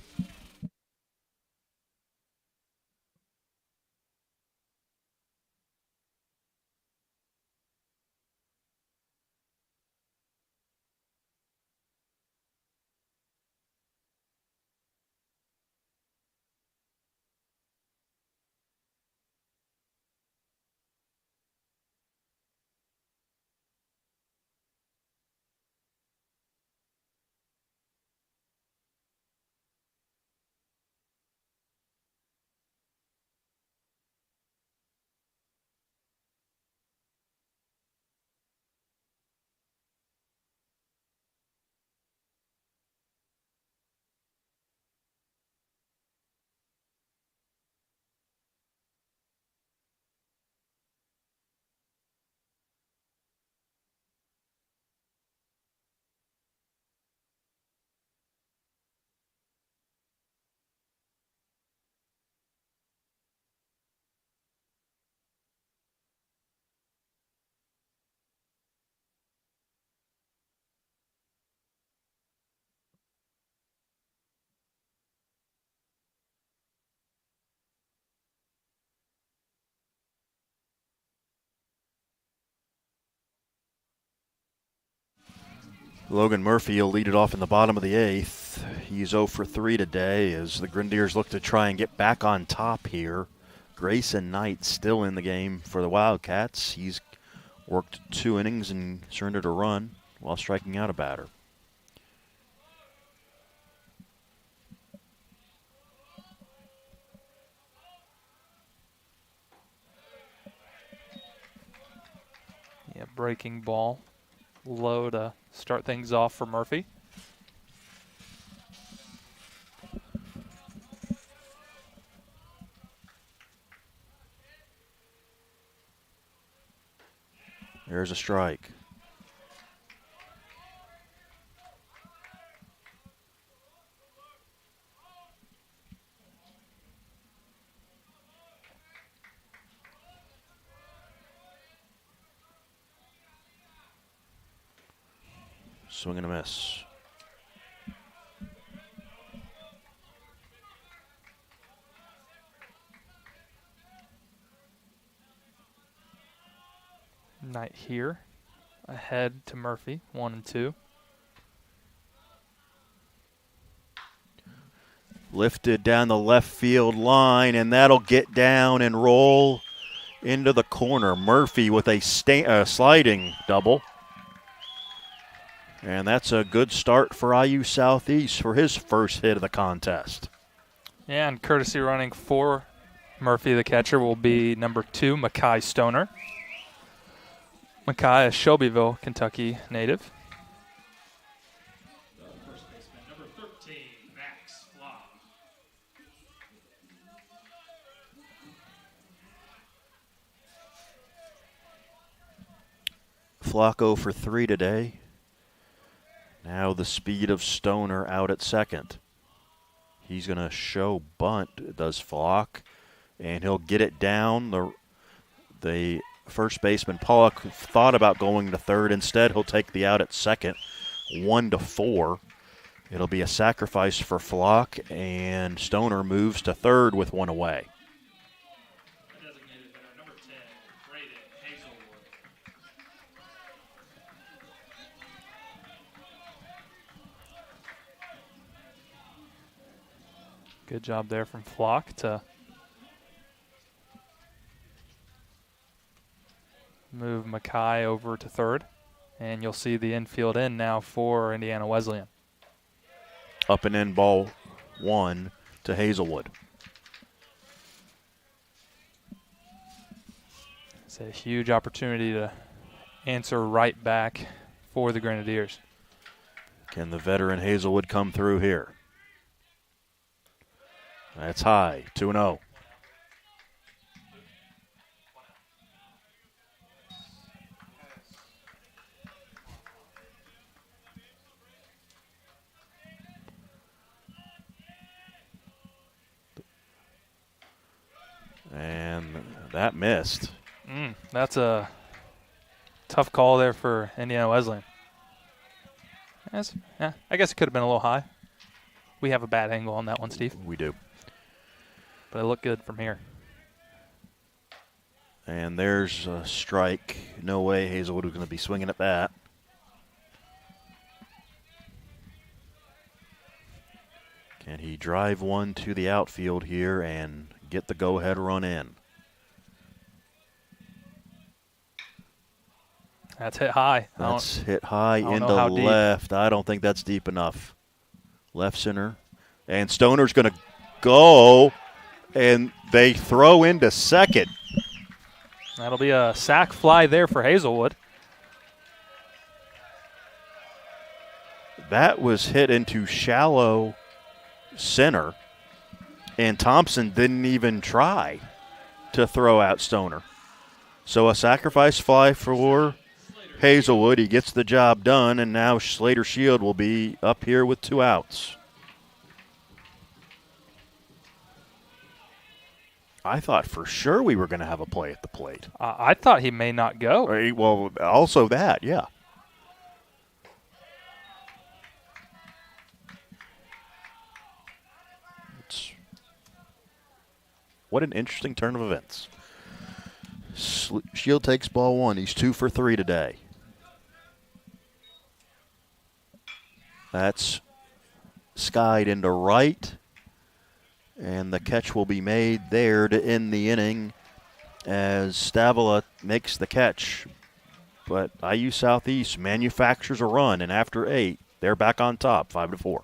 S1: Logan Murphy will lead it off in the bottom of the 8th. He's 0 for 3 today as the Grenadiers look to try and get back on top here. Grayson Knight still in the game for the Wildcats. He's worked 2 innings and surrendered a run while striking out a batter.
S2: Yeah, breaking ball. low to start things off for Murphy.
S1: There's a strike. Swing and a miss.
S2: Knight here, ahead to Murphy, 1-2.
S1: Lifted down the left field line, and that'll get down and roll into the corner. Murphy with a sliding double. And that's a good start for IU Southeast for his first hit of the contest.
S2: Yeah, and courtesy running for Murphy, the catcher, will be number 2, Mackay Stoner. Mackay, a Shelbyville, Kentucky native.
S3: First baseman, number 13, Max Flock.
S1: Flacco for 3 today. Now the speed of Stoner out at second. He's going to show bunt, does Flock, and he'll get it down. The first baseman, Pollock, thought about going to third. Instead, he'll take the out at second, 1-4. It'll be a sacrifice for Flock, and Stoner moves to third with one away.
S3: Designated hitter, number 10, Braden Hazelwood.
S2: Good job there from Flock to move Mackay over to third. And you'll see the infield in now for Indiana Wesleyan.
S1: Up and in, ball 1 to Hazelwood.
S2: It's a huge opportunity to answer right back for the Grenadiers.
S1: Can the veteran Hazelwood come through here? That's high, 2-0. And that missed.
S2: That's a tough call there for Indiana Wesleyan. I guess it could have been a little high. We have a bad angle on that one, Steve.
S1: We do.
S2: But it looked good from here.
S1: And there's a strike. No way Hazelwood was going to be swinging at that. Can he drive one to the outfield here and get the go-ahead run in?
S2: That's hit high.
S1: That's hit high into
S2: deep.
S1: left. I don't think that's deep enough. Left center. And Stoner's going to go, and they throw into second.
S2: That'll be a sac fly there for Hazelwood.
S1: That was hit into shallow center, and Thompson didn't even try to throw out Stoner. So a sacrifice fly for Hazelwood. He gets the job done, and now Slater Shield will be up here with 2 outs. I thought for sure we were going to have a play at the plate.
S2: I thought he may not go.
S1: Well, also that, yeah. What an interesting turn of events. Shield takes ball 1. He's 2 for 3 today. That's skied into right. And the catch will be made there to end the inning as Stavila makes the catch. But IU Southeast manufactures a run, and after 8, they're back on top, 5-4.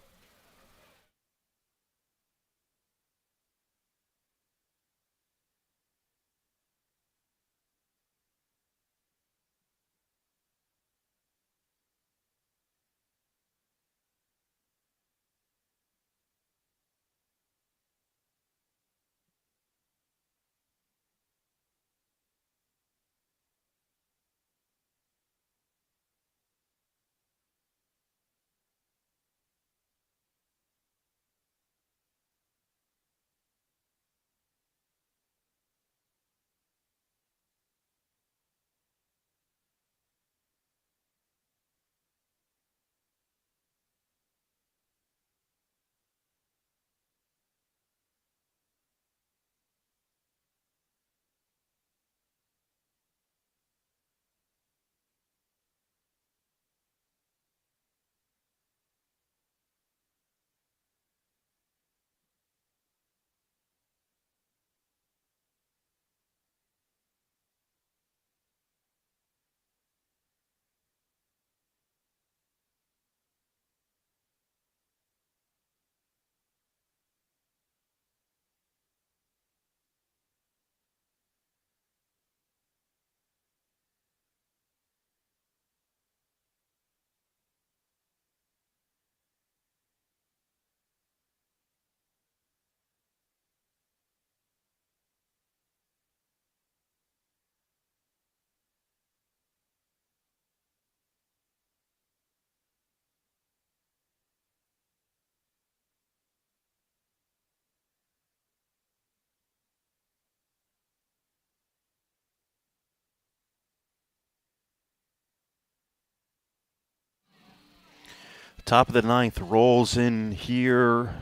S1: Top of the ninth rolls in here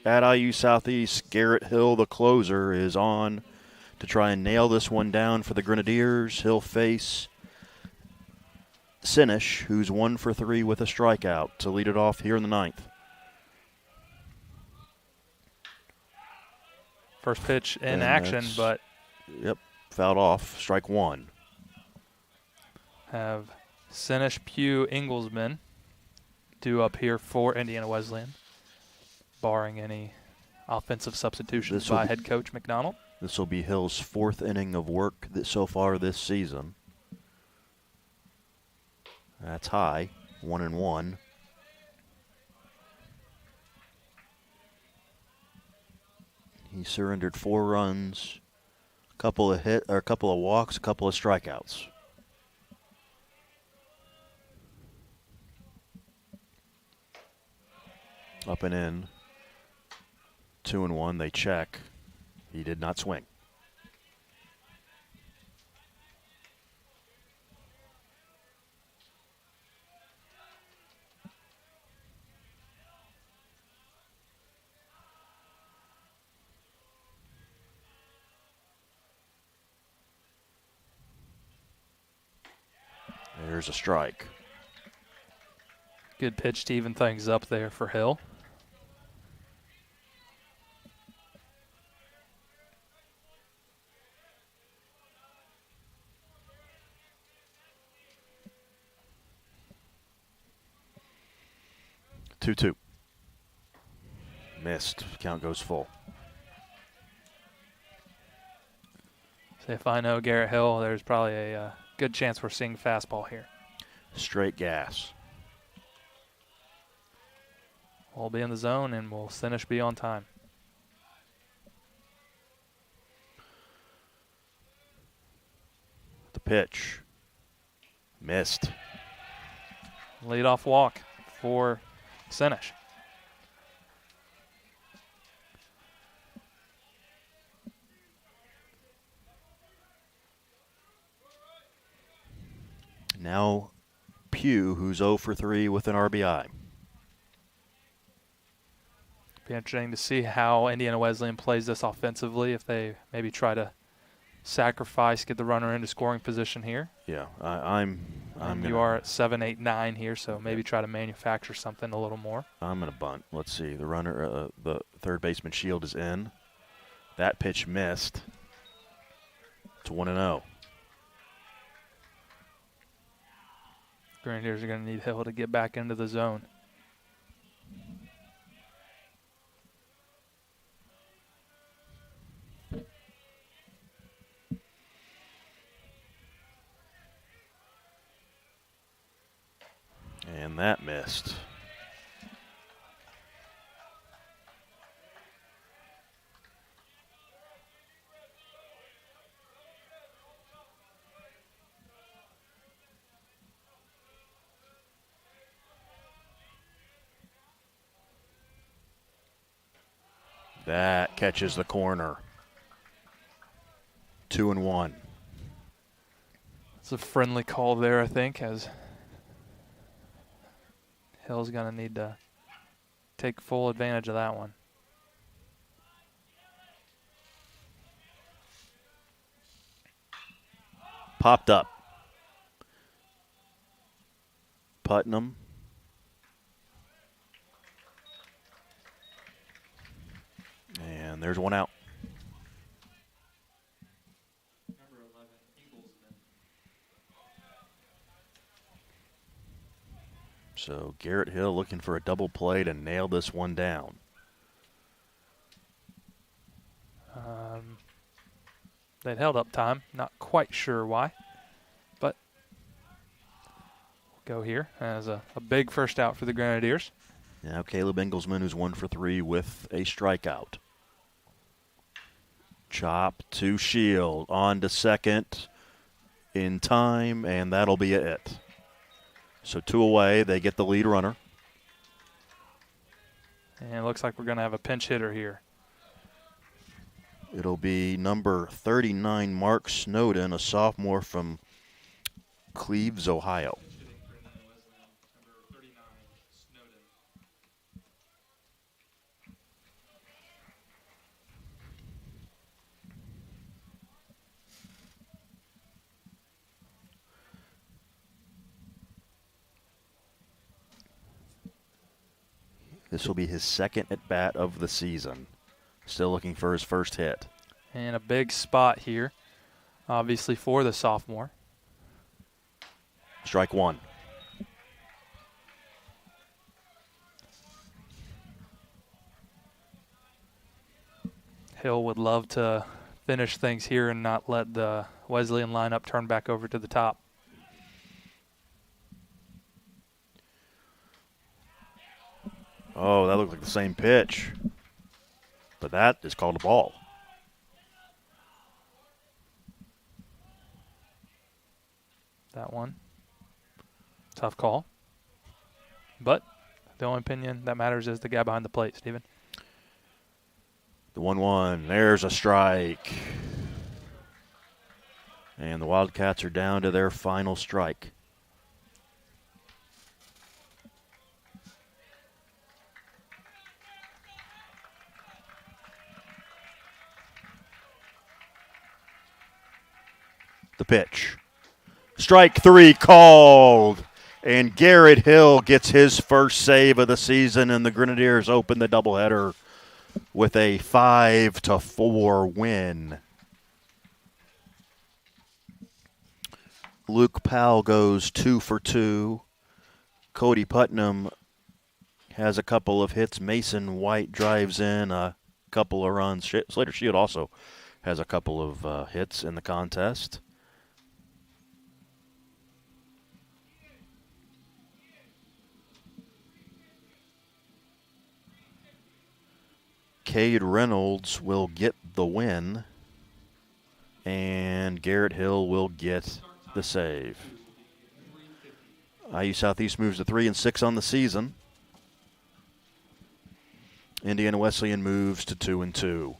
S1: at IU Southeast. Garrett Hill, the closer, is on to try and nail this one down for the Grenadiers. He'll face Sinish, who's 1 for 3 with a strikeout, to lead it off here in the ninth.
S2: First pitch in
S1: And
S2: action, but
S1: yep, fouled off. Strike one.
S2: have Sinish, Pugh, Inglesman due up here for Indiana Wesleyan, barring any offensive substitutions by head coach McDonald.
S1: This will be Hill's 4th inning of work so far this season. That's high, 1-1. He surrendered 4 runs, a couple of walks, a couple of strikeouts. Up and in. 2-1. They check. He did not swing. There's a strike.
S2: Good pitch to even things up there for Hill.
S1: Two. Missed. Count goes full.
S2: So if I know Garrett Hill, there's probably a good chance we're seeing fastball here.
S1: Straight gas.
S2: We'll be in the zone and we'll finish be on time.
S1: The pitch. Missed.
S2: Leadoff walk for Sinish.
S1: Now Pugh, who's 0 for 3 with an RBI.
S2: Be interesting to see how Indiana Wesleyan plays this offensively, if they maybe try to sacrifice, get the runner into scoring position here.
S1: Yeah, I'm
S2: you are at 7, 8, 9 here, so maybe try to manufacture something a little more.
S1: I'm going to bunt. Let's see. The runner, the third baseman shield is in. That pitch missed. It's 1-0.
S2: Grenadiers are going to need Hill to get back into the zone.
S1: And that missed. That catches the corner. 2-1.
S2: It's a friendly call there, I think, as Hill's going to need to take full advantage of that one.
S1: Popped up. Putnam. And there's one out.
S3: Number 11, Inglesman.
S1: So Garrett Hill looking for a double play to nail this one down.
S2: They'd held up time. Not quite sure why, but we'll go here as a big first out for the Grenadiers.
S1: Now Caleb Inglesman, who's 1 for 3 with a strikeout. Chop to Shield, on to second in time, and that'll be it. So 2 away, they get the lead runner.
S2: And it looks like we're going to have a pinch hitter here.
S1: It'll be number 39, Mark Snowden, a sophomore from Cleves, Ohio.
S3: Hitting for Indiana Wesleyan, number 39, Snowden.
S1: This will be his second at-bat of the season. Still looking for his first hit.
S2: And a big spot here, obviously, for the sophomore.
S1: Strike one.
S2: Hill would love to finish things here and not let the Wesleyan lineup turn back over to the top.
S1: Oh, that looked like the same pitch. But that is called a ball.
S2: That one. Tough call. But the only opinion that matters is the guy behind the plate, Steven.
S1: The 1-1. There's a strike. And the Wildcats are down to their final strike. The pitch. Strike three called. And Garrett Hill gets his first save of the season, and the Grenadiers open the doubleheader with a 5-4 win. Luke Powell goes 2 for 2. Cody Putnam has a couple of hits. Mason White drives in a couple of runs. Slater Shield also has a couple of hits in the contest. Cade Reynolds will get the win, and Garrett Hill will get the save. IU Southeast moves to 3-6 on the season. Indiana Wesleyan moves to 2-2.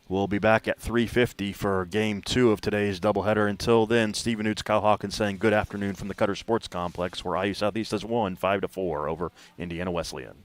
S1: We'll be back at 3:50 for Game 2 of today's doubleheader. Until then, Stephen Oots, Kyle Hawkins saying good afternoon from the Cutter Sports Complex, where IU Southeast has won 5-4 over Indiana Wesleyan.